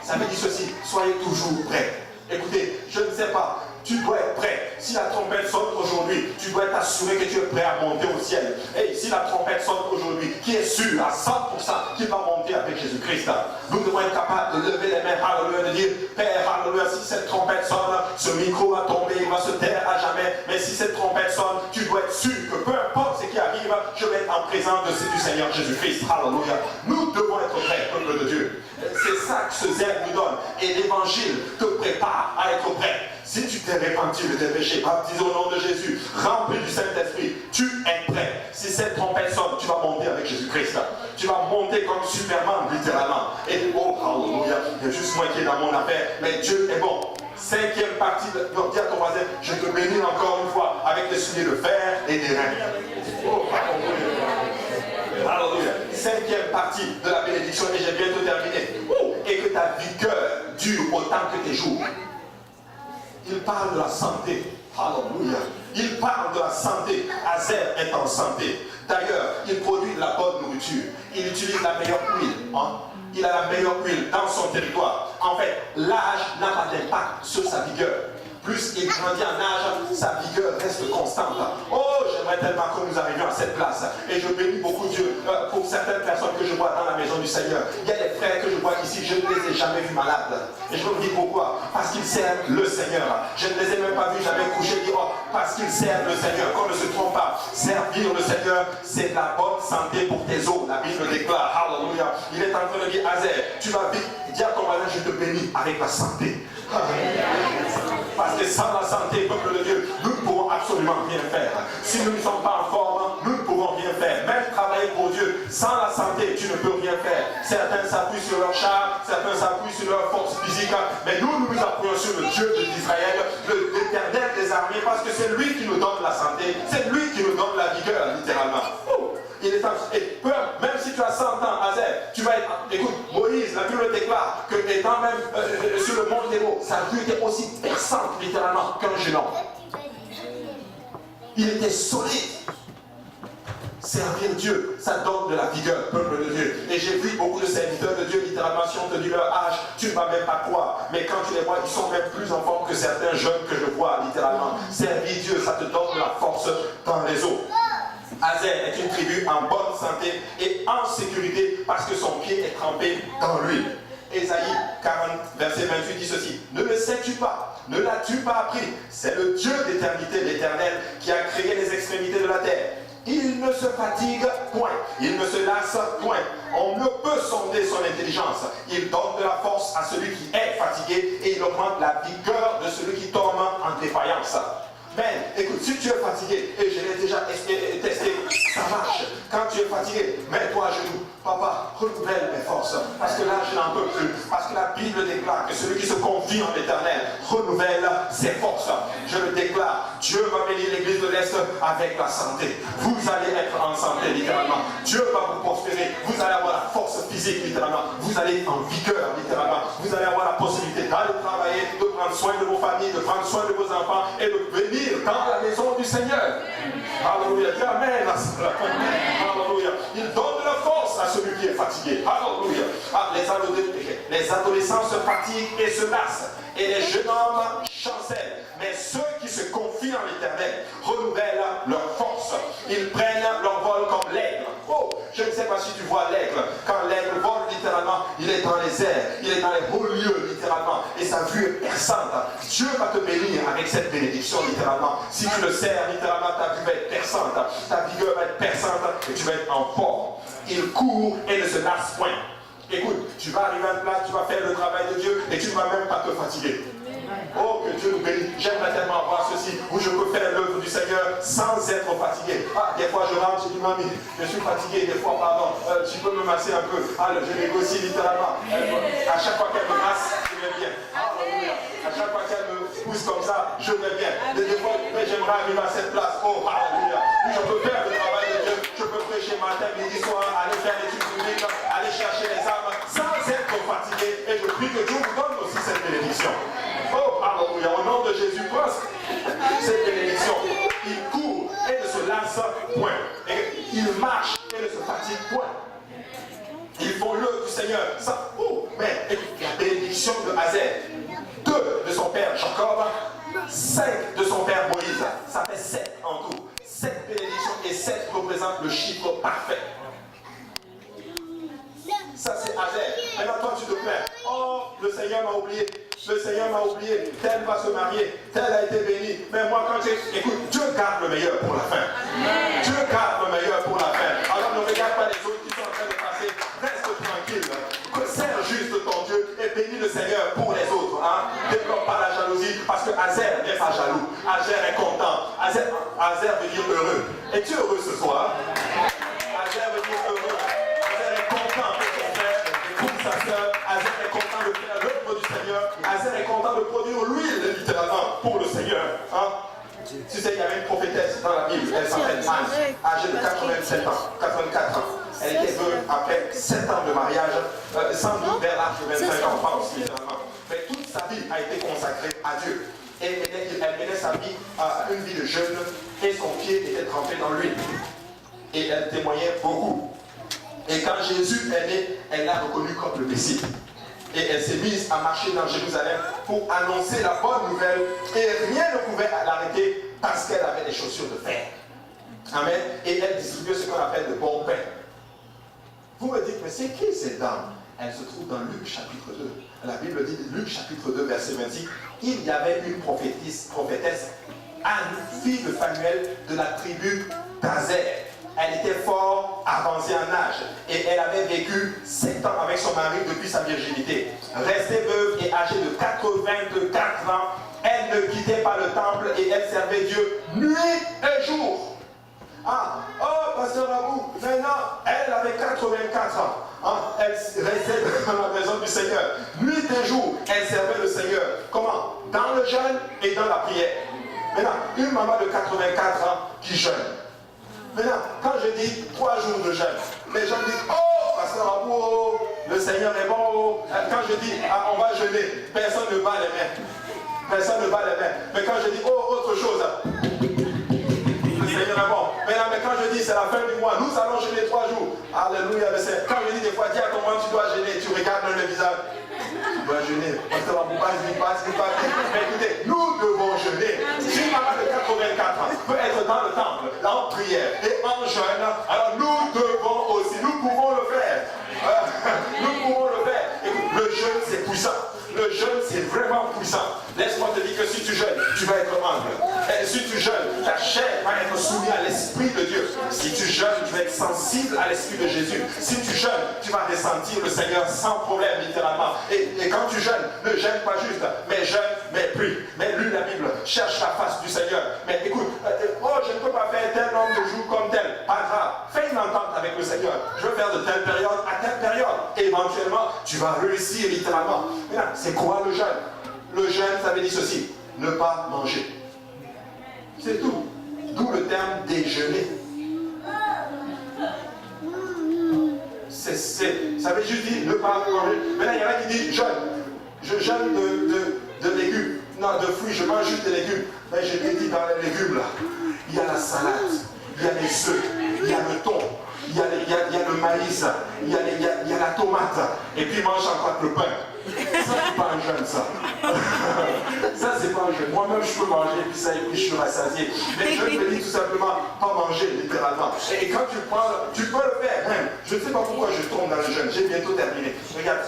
Ça veut dire ceci, soyez toujours prêts. Écoutez, je ne sais pas, tu dois être prêt. si la trompette sonne aujourd'hui, tu dois t'assurer que tu es prêt à monter au ciel. Et si la trompette sonne aujourd'hui, qui est sûr à 100% qu'il va monter avec Jésus-Christ. Nous devons être capables de lever les mains, alléluia, de dire, Père, alléluia, si cette trompette sonne, ce micro va tomber, il va se taire à jamais. Mais si cette trompette sonne, tu dois être sûr que peu importe ce qui arrive, je vais être en présence du Seigneur Jésus-Christ. Alléluia. Nous devons être prêts, peuple de Dieu. C'est ça que ce zèle nous donne. Et l'évangile te prépare à être prêt. Si tu t'es repenti de tes péchés, baptisé au nom de Jésus, rempli du Saint-Esprit, tu es prêt. Si cette trompette sonne, tu vas monter avec Jésus-Christ. Tu vas monter comme Superman, littéralement. Et oh, alléluia, il y a juste moi qui est dans mon affaire, mais Dieu est bon. Cinquième partie, dis à ton voisin, je te bénis encore une fois avec des souliers de fer et des reins. Oh, alléluia. Cinquième partie de la bénédiction, et j'ai bientôt terminé. Et que ta vigueur dure autant que tes jours. Il parle de la santé. Alléluia. Il parle de la santé. Azer est en santé. D'ailleurs, il produit de la bonne nourriture. Il utilise la meilleure huile. Il a la meilleure huile dans son territoire. En fait, l'âge n'a pas d'impact sur sa vigueur. Plus il grandit en âge, sa vigueur reste constante. Oh, j'aimerais tellement que nous arrivions à cette place. Et je bénis beaucoup Dieu pour certaines personnes que je vois dans la maison du Seigneur. Il y a des frères que je vois ici, je ne les ai jamais vus malades. Et je me dis pourquoi? Parce qu'ils servent le Seigneur. Je ne les ai même pas vus jamais coucher dehors. Parce qu'ils servent le Seigneur. Qu'on ne se trompe pas. Servir le Seigneur, c'est de la bonne santé pour tes os. La Bible déclare. Alléluia. Il est en train de dire, Azer, tu vas vite. Dis à ton voisin, je te bénis avec la santé. Parce que sans la santé, peuple de Dieu, nous ne pourrons absolument rien faire. Si nous ne sommes pas en forme, nous ne pourrons rien faire. Même travailler pour Dieu, sans la santé, tu ne peux rien faire. Certains s'appuient sur leur char, certains s'appuient sur leur force physique, mais nous nous appuyons sur le Dieu d'Israël, l'Éternel des armées, parce que c'est lui qui nous donne la santé, c'est lui qui nous donne la vigueur, littéralement. Il est et même si tu as 100 ans, Azer, tu vas être. Écoute, Moïse, la Bible déclare que étant même sur le mont Nebo, sa vue était aussi perçante, littéralement, qu'un géant. Il était solide. Servir Dieu, ça donne de la vigueur, peuple de Dieu. Et j'ai vu beaucoup de serviteurs de Dieu, littéralement, si on te dit leur âge, tu ne vas même pas croire. Mais quand tu les vois, ils sont même plus en forme que certains jeunes que je vois, littéralement. Servir Dieu, ça te donne de la force dans les os. Azer est une tribu en bonne santé et en sécurité parce que son pied est trempé dans l'huile. Ésaïe 40, verset 28 dit ceci. Ne le sais-tu pas? Ne l'as-tu pas appris? C'est le Dieu d'éternité, l'Éternel, qui a créé les extrémités de la terre. Il ne se fatigue point, il ne se lasse point. On ne peut sonder son intelligence. Il donne de la force à celui qui est fatigué et il augmente la vigueur de celui qui tombe en défaillance. Mais écoute, si tu es fatigué, et je l'ai déjà testé, ça marche. Quand tu es fatigué, mets-toi à genoux. Papa, renouvelle mes forces. Parce que là, je n'en peux plus. Parce que la Bible déclare que celui qui se confie en l'Éternel renouvelle ses forces. Je le déclare. Dieu va bénir l'église de l'Est avec la santé. Vous allez être en santé, littéralement. Dieu va vous prospérer. Vous allez avoir la force physique, littéralement. Vous allez être en vigueur, littéralement. Vous allez avoir la possibilité d'aller travailler, de prendre soin de vos familles, de prendre soin de vos enfants et de venir dans la maison du Seigneur. Alléluia. Dis amen. Alléluia. Il donne de la force à celui qui est fatigué. Alléluia. Les adolescents se fatiguent et se lassent. Et les jeunes hommes chancellent. Mais ceux qui se confient en l'Éternel renouvellent leur force. Ils prennent leur vol comme l'aigle. Oh, je ne sais pas si tu vois l'aigle. Quand l'aigle vole littéralement, il est dans les airs, il est dans les hauts lieux littéralement. Et sa vue est perçante. Dieu va te bénir avec cette bénédiction littéralement. Si tu le sers littéralement, ta vue va être perçante. Ta vigueur va être perçante et tu vas être en forme. Il court et ne se lasse point. Écoute, tu vas arriver à une place, tu vas faire le travail de Dieu et tu ne vas même pas te fatiguer. Oh, que Dieu nous bénisse. J'aimerais tellement voir ceci où je peux faire l'œuvre du Seigneur sans être fatigué. Ah, des fois je rentre, je dis mamie, je suis fatigué, des fois pardon, tu peux me masser un peu. Alors je négocie littéralement. À chaque fois qu'elle me masse, je vais bien. Alléluia. À chaque fois qu'elle me pousse comme ça, je vais bien. Des fois, j'aimerais arriver à cette place. Oh, alléluia. Je peux faire le travail de Dieu. Je peux prêcher matin, midi, soir, aller faire l'étude publique, aller chercher les âmes sans être fatigué. Et je prie que Dieu vous donne aussi cette bénédiction. Oh, alléluia, au nom de Jésus, cette bénédiction. Il court et ne se lasse point. Et il marche et ne se fatigue point. Ils font l'œuvre du Seigneur. Ça, oh, mais écoute, la bénédiction de Azer, 2 de son père Jacob, 5 de son père Moïse. représente le chiffre parfait. Ça, c'est Azer. Maintenant, toi, tu te plains. Oh, le Seigneur m'a oublié. Le Seigneur m'a oublié. Tel va se marier. Tel a été béni. Mais moi, quand j'ai... Écoute, Dieu garde le meilleur pour la fin. Dieu garde le meilleur pour la fin. Alors, ne regarde pas les autres qui sont en train de passer. Reste tranquille. Sers juste ton Dieu et bénis le Seigneur pour les autres. Hein? Développe pas la jalousie parce que Azer n'est pas jaloux. Azer est content. Azer veut dire heureux. Es-tu heureux ce soir? Azer veut dire heureux. Azer est content pour son frère et pour sa soeur. Azer est content de faire l'œuvre du Seigneur. Azer est content de produire l'huile littéralement pour le Seigneur. Hein? Tu sais, il y avait une prophétesse dans la Bible, elle s'appelle Anne, âgée de 87 ans, 84 ans. Elle était veuve après 7 ans de mariage, sans doute vers l'âge de 25 ans, pas aussi littéralement. Mais toute sa vie a été consacrée à Dieu. Et elle menait sa vie à une vie de jeûne et son pied était trempé dans l'huile. Et elle témoignait beaucoup. Et quand Jésus est né, elle l'a reconnu comme le Messie. Et elle s'est mise à marcher dans Jérusalem pour annoncer la bonne nouvelle. Et rien ne pouvait l'arrêter parce qu'elle avait des chaussures de fer. Amen. Et elle distribuait ce qu'on appelle le bon pain. Vous me dites, mais c'est qui cette dame? Elle se trouve dans Luc chapitre 2. La Bible dit, Luc chapitre 2, verset 26, il y avait une prophétesse, Anne, fille de Phanuel, de la tribu d'Azer. Elle était fort avancée en âge et elle avait vécu 7 ans avec son mari depuis sa virginité. Restée veuve et âgée de 84 ans, elle ne quittait pas le temple et elle servait Dieu nuit et jour. Ah, oh, pasteur Abou, maintenant, elle avait 84 ans. Ah, elle restait dans la maison du Seigneur. Nuit et jour, elle servait le Seigneur. Comment? Dans le jeûne et dans la prière. Maintenant, une maman de 84 ans qui jeûne. Maintenant, quand je dis 3 jours de jeûne, les gens disent, oh, pasteur Abou, oh, le Seigneur est bon. Oh. Quand je dis, ah, on va jeûner, personne ne bat les mains. Personne ne bat les mains. Mais quand je dis, oh, autre chose, le Seigneur est bon. Maintenant, mais quand je dis, c'est la fin du mois, nous allons jeûner 3 jours. Alléluia, le Seigneur. Quand je dis des fois, dis à ton moment, tu dois jeûner, tu regardes dans le visage. Tu dois jeûner. Pasteur Abou, vas-y. Mais écoutez, nous devons jeûner. Si une maman de 84 ans peut être dans le temple, en prière et en jeûne, alors nous devons aussi, nous pouvons le faire. Nous pouvons le faire. Écoute, le jeûne, c'est puissant. Le jeûne, c'est vraiment puissant. Laisse-moi te dire que si tu jeûnes, tu vas être humble. Et si tu jeûnes, ta chair va être soumise à l'Esprit de Dieu. Si tu jeûnes, tu vas être sensible à l'Esprit de Jésus. Si tu jeûnes, tu vas ressentir le Seigneur sans problème, littéralement. Et quand tu jeûnes, ne jeûne pas juste, mais jeûne, mais prie. Mais lis la Bible, cherche la face du Seigneur. Mais écoute, oh, je ne peux pas faire tel nombre de jours comme tel. Pas grave. Fais une entente avec le Seigneur. Je veux faire de telle période à telle période. Et éventuellement, tu vas réussir littéralement. Maintenant, c'est quoi le jeûne? Le jeûne, ça veut dire ceci, ne pas manger. C'est tout. D'où le terme déjeuner. Ça veut juste dire ne pas manger. Maintenant, il y en a qui disent jeûne. Je jeûne de légumes. Non, de fruits, je mange juste des légumes. Mais je t'ai dit, dans les légumes, là, il y a la salade, il y a les œufs, il y a le thon, il y a le maïs, il y a la tomate. Et puis, mange encore le pain. Ça, c'est pas un jeûne, ça. Ça, c'est pas un jeûne. Moi-même, je peux manger, et puis je suis rassasié. Mais je me dis tout simplement, pas manger, littéralement. Et quand tu prends, tu peux le faire, même. Je ne sais pas pourquoi je tombe dans le jeûne. J'ai bientôt terminé. Regarde.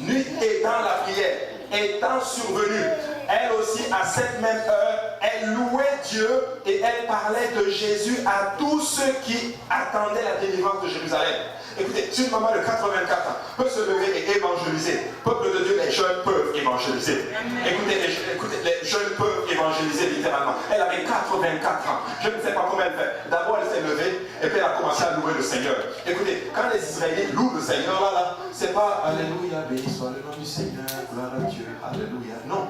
Nuit étant la prière, étant survenue, elle aussi, à cette même heure, elle louait Dieu et elle parlait de Jésus à tous ceux qui attendaient la délivrance de Jérusalem. Écoutez, si une maman de 84 ans peut se lever et évangéliser, peuple de Dieu, les jeunes peuvent évangéliser. Écoutez, les jeunes peuvent évangéliser littéralement. Elle avait 84 ans. Je ne sais pas comment elle fait. D'abord, elle s'est levée et puis elle a commencé à louer le Seigneur. Écoutez, quand les Israélites louent le Seigneur, là, c'est pas Alléluia, béni soit le nom du Seigneur, gloire à Dieu, Alléluia. Non.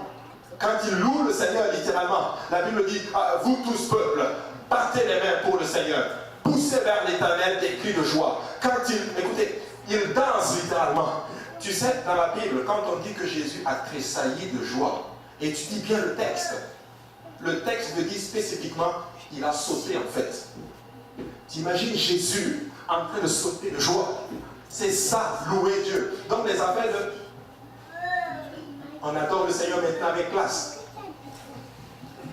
Quand ils louent le Seigneur littéralement, la Bible dit, vous tous peuples, battez les mains pour le Seigneur. Poussez vers l'Éternel des cris de joie. Quand ils dansent littéralement. Tu sais, dans la Bible, quand on dit que Jésus a tressailli de joie, et tu dis bien le texte me dit spécifiquement, il a sauté en fait. T'imagines Jésus en train de sauter de joie. C'est ça, louer Dieu. Donc les appels de... On adore le Seigneur maintenant avec classe.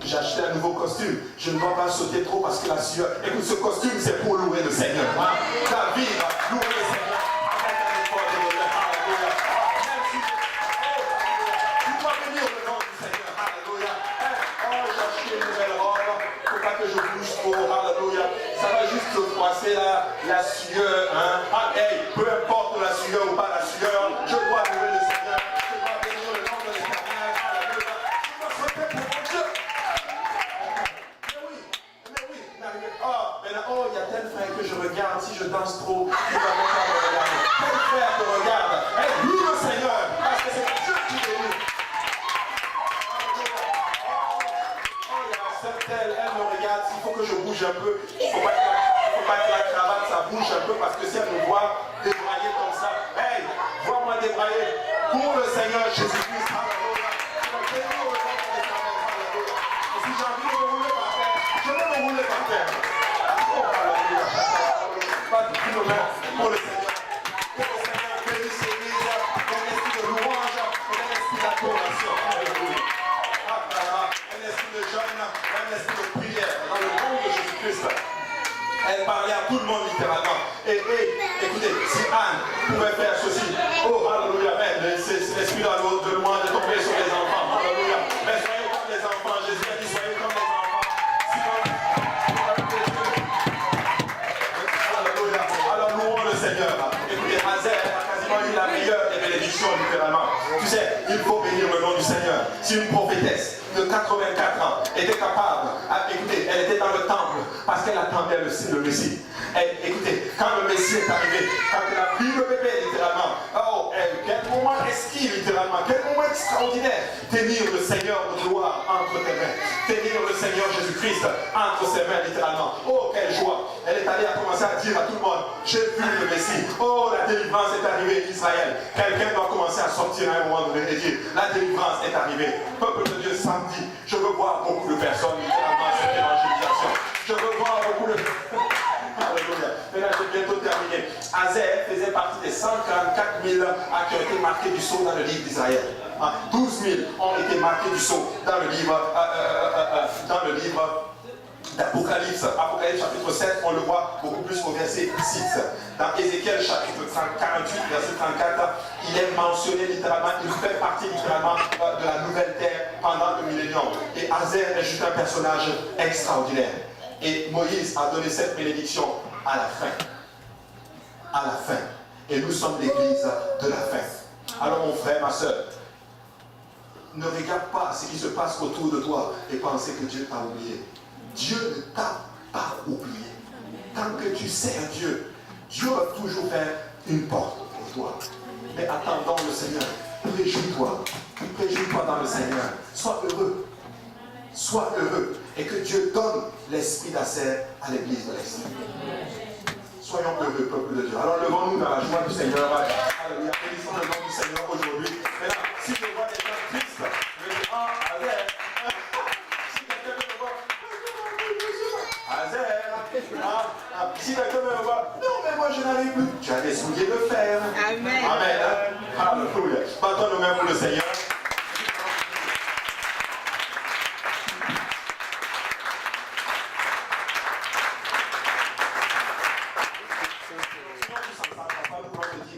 j'ai acheté un nouveau costume. Je ne dois pas sauter trop parce que la sueur. Écoute, ce costume, c'est pour louer le Seigneur. David a loué le Seigneur avec un effort de bonheur. Alléluia. Même si tu dois bénir le nom du Seigneur. Alléluia. J'ai acheté une nouvelle robe. Il ne faut pas que je bouge trop. Alléluia. Ça va juste froisser la sueur. Peu importe la sueur ou pas la sueur, je dois louer le Seigneur. Je dois bénir le nom de l'Éternel. Alléluia. Je dois sauter pour mon Dieu. Mais oui. Il y a tel frère que je regarde. Si je danse trop, il va même pas me regarder. Tel frère te regarde. Loue le Seigneur. Parce que c'est Dieu qui bénit. Elle me regarde, il faut que je bouge un peu. Il ne faut pas que la cravate ça bouge un peu parce que si elle me voit débrailler comme ça, vois-moi débrailler pour le Seigneur Jésus-Christ. Alléluia. Et si j'ai envie de me rouler par terre, je vais me rouler par terre. Alléluia. Pas de tout le monde pour le Seigneur. Pour le Seigneur, bénisse l'Église, un esprit de louange, un esprit d'adoration. Alléluia. Un esprit de jeûne, un esprit de prière dans le nom de Jésus-Christ. Elle parlait à tout le monde littéralement. Et écoutez, si Anne pouvait faire ceci, alléluia, c'est l'esprit de louange de tomber sur les enfants. Alléluia. Mais soyez comme les enfants. Jésus a dit soyez comme les enfants. Alléluia. Alors louons le Seigneur. Écoutez, Azer a quasiment eu la meilleure des bénédictions littéralement. Tu sais, il faut bénir le nom du Seigneur. Si une prophétesse de 84 ans était capable, écoutez, elle était dans le temple parce qu'elle attendait le Messie. Écoutez, quand le Messie est arrivé, quand elle a pris le bébé littéralement, quel moment exquis littéralement, quel moment extraordinaire, tenir le Seigneur de gloire entre tes mains, tenir le Seigneur Jésus-Christ entre ses mains littéralement. Oh, quelle joie! Elle est allée à commencer à dire à tout le monde, j'ai vu le Messie. Oh, la délivrance est arrivée d'Israël. Quelqu'un doit commencer à sortir à un moment donné et dire, la délivrance est arrivée. Peuple de Dieu, samedi, je veux voir beaucoup de personnes littéralement à cette évangélisation. Je veux voir beaucoup de... Alléluia. Maintenant, j'ai bientôt terminé. Azer faisait partie des 144 000 qui ont été marqués du sceau dans le livre d'Israël. 12 000 ont été marqués du sceau dans le livre d'Apocalypse. Apocalypse chapitre 7, on le voit beaucoup plus au verset 6. Dans Ézéchiel chapitre 48, verset 34, il est mentionné littéralement, il fait partie littéralement de la nouvelle terre pendant le millénium. Et Azer est juste un personnage extraordinaire. Et Moïse a donné cette bénédiction à la fin. À la fin. Et nous sommes l'église de la fin. Alors mon frère, ma soeur, ne regarde pas ce qui se passe autour de toi et penser que Dieu t'a oublié. Dieu ne t'a pas oublié. Tant que tu sers Dieu, Dieu va toujours faire une porte pour toi. Mais attendons le Seigneur. Réjouis-toi. Réjouis-toi dans le Seigneur. Sois heureux. Sois heureux. Et que Dieu donne l'esprit d'Azer à l'église de l'Est. Soyons heureux, peuple de Dieu. Alors levons-nous dans la joie du Seigneur. Alléluia. Bénissons le nom du Seigneur aujourd'hui. Maintenant, si je vois des gens tristes, je dis, Azer. Si quelqu'un me voit, Azer. Si quelqu'un me voit, non, mais moi je n'arrive plus. Tu as des souliers de fer. Amen. Amen. Alléluia. Battons nos mains pour le Seigneur.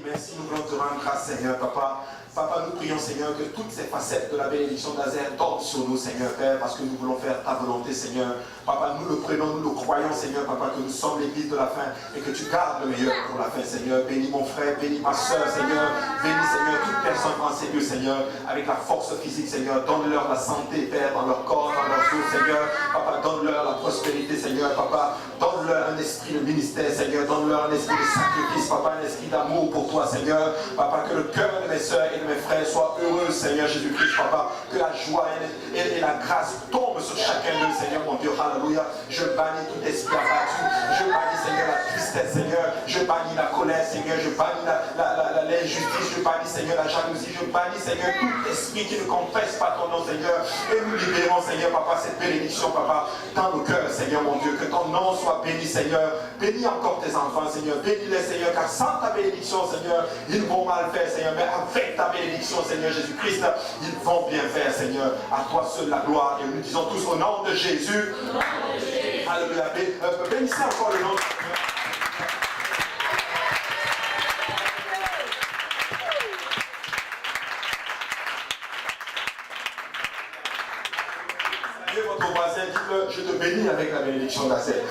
Merci, nous voulons te rendre grâce, Seigneur, Papa. Papa, nous prions, Seigneur, que toutes ces facettes de la bénédiction d'Azer tombent sur nous, Seigneur, Père, parce que nous voulons faire ta volonté, Seigneur. Papa, nous le prenons, nous le croyons, Seigneur, Papa, que nous sommes l'église de la fin et que tu gardes le meilleur pour la fin, Seigneur. Bénis mon frère, bénis ma soeur, Seigneur. Bénis, Seigneur, toute personne dans ces lieux, Seigneur, avec la force physique, Seigneur. Donne-leur la santé, Père, dans leur corps, dans leur vie, Seigneur. Papa, donne-leur la prospérité, Seigneur, Papa. Donne-leur un esprit de ministère, Seigneur. Donne-leur un esprit de sacrifice, Papa, un esprit d'amour pour toi, Seigneur. Papa, que le cœur de mes soeurs et de mes frères soit heureux, Seigneur Jésus-Christ, Papa. Que la joie et la grâce tombent sur chacun d'eux, Seigneur, mon Dieu. Alléluia. Je bannis tout esprit abattu. Je bannis, Seigneur, la tristesse, Seigneur. Je bannis la colère, Seigneur. Je bannis l'injustice. Je bannis, Seigneur, la jalousie. Je bannis, Seigneur, tout esprit qui ne confesse pas ton nom, Seigneur. Et nous libérons, Seigneur, Papa, cette bénédiction, Papa, dans nos cœurs, Seigneur. Seigneur mon Dieu, que ton nom soit béni, Seigneur. Bénis encore tes enfants, Seigneur. Bénis-les, Seigneur, car sans ta bénédiction, Seigneur, ils vont mal faire, Seigneur. Mais avec ta bénédiction, Seigneur Jésus-Christ, ils vont bien faire, Seigneur. À toi seul la gloire. Et nous disons tous au nom de Jésus. Alléluia. Bénissez encore le nom de Seigneur. Votre voisin, dites-le, je te bénis avec la bénédiction d'Azer.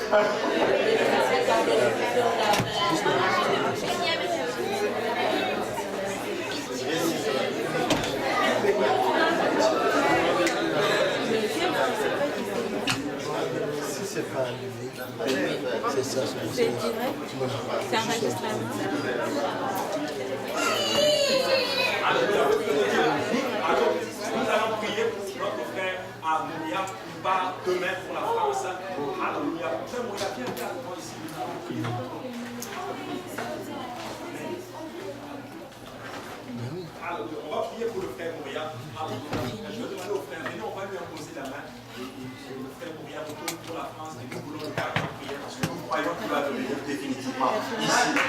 Si c'est pas allumé, c'est ça. C'est direct, c'est enregistré. Alors, nous allons prier pour notre frère Alléluia, qui va demain pour la France. Alléluia. Frère Moria, viens devant ici, nous allons prier pour toi. Alléluia. On va prier pour le frère Moria. Alléluia. Je vais demander au frère, venez, on va lui imposer la main. Et le frère Moria retourne pour la France et nous voulons le garder en prière parce que nous croyons qu'il va devenir définitivement ici.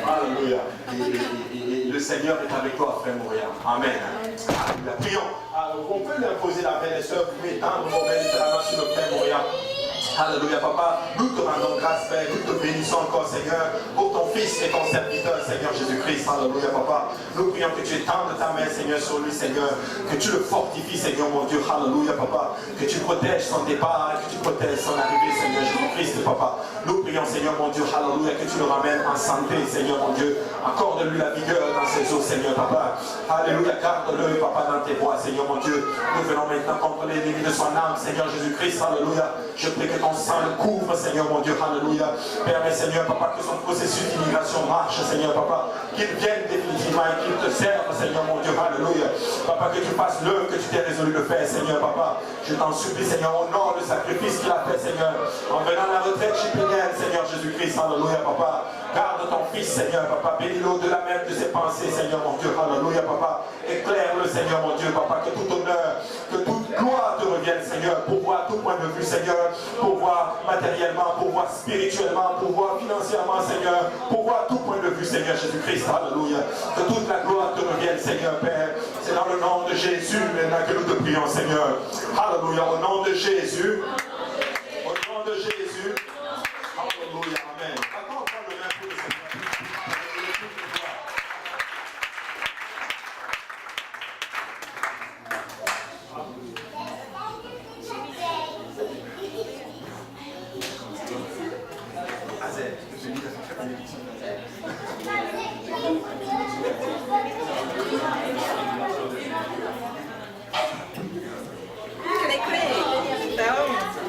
Alléluia. Et le Seigneur est avec toi, frère Moria. Amen. Alléluia. Prions. Alors, on peut lui imposer la main, les sœurs. Vous pouvez étendre vos mains littéralement sur le frère Moria. Alléluia, papa. Nous te rendons grâce, Père. Nous te bénissons encore, Seigneur, pour ton Fils et ton serviteur, Seigneur Jésus-Christ. Alléluia, papa. Nous prions que tu étendes ta main, Seigneur, sur lui, Seigneur. Que tu le fortifies, Seigneur, mon Dieu. Alléluia, papa. Que tu protèges son départ et que tu protèges son arrivée, Seigneur Jésus-Christ, papa. Nous prions, Seigneur, mon Dieu. Alléluia, que tu le ramènes en santé, Seigneur, mon Dieu. Accorde-lui la vigueur dans ses os, Seigneur, papa. Alléluia, garde-le, papa, dans tes voies, Seigneur, mon Dieu. Nous venons maintenant contre l'ennemi de son âme, Seigneur Jésus-Christ. Alléluia. Je prie que ton sang le couvre, Seigneur, mon Dieu. Alléluia. Permets, Seigneur, papa, que son processus d'immigration marche, Seigneur, papa. Qu'il vienne définitivement et qu'il te serve, Seigneur, mon Dieu. Alléluia. Papa, que tu fasses l'œuvre que tu t'es résolu de faire, Seigneur, papa. Je t'en supplie, Seigneur, au nom du sacrifice qu'il a fait, Seigneur. En venant à la retraite chipénienne, Seigneur Jésus-Christ. Alléluia, papa. Garde ton fils, Seigneur, papa. Bénis-le au-delà même de ses pensées, Seigneur, mon Dieu. Alléluia, papa. Éclaire-le, Seigneur, mon Dieu, papa. Que tout honneur, que toute gloire te revienne, Seigneur. Pour voir tout point de vue, Seigneur. Pour voir matériellement, pour voir spirituellement, pour voir financièrement, Seigneur. Pour voir tout point de vue, Seigneur Jésus-Christ. Alléluia. Que toute la gloire te revienne, Seigneur, Père. C'est dans le nom de Jésus maintenant que nous te prions, Seigneur. Alléluia. Au nom de Jésus. Au nom de Jésus. Alléluia. Amen.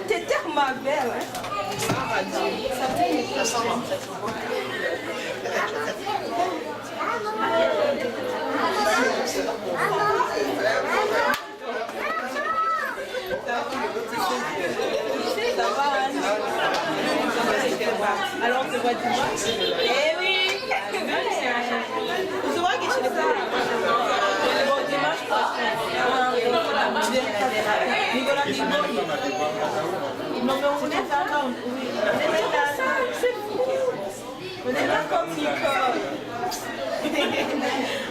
T'es tellement belle, hein? Ça alors on se voit dimanche. Eh oui. On se voit que tu le fais. Bon, dimanche prochain. Nicolas Nicolas. Non, mais on est là. C'est fou. On est là comme Nicole.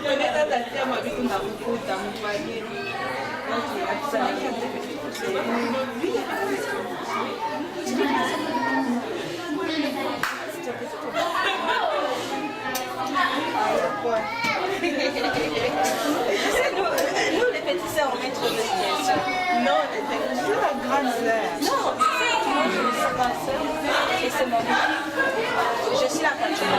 On est là dans le thème avec une amour dans mon foyer. Nous, les petits sœurs, on met trop de stress. Non, je suis la grande sœur. Non, moi, je ne suis pas sœur. Et c'est mon mari. Je suis la grande sœur.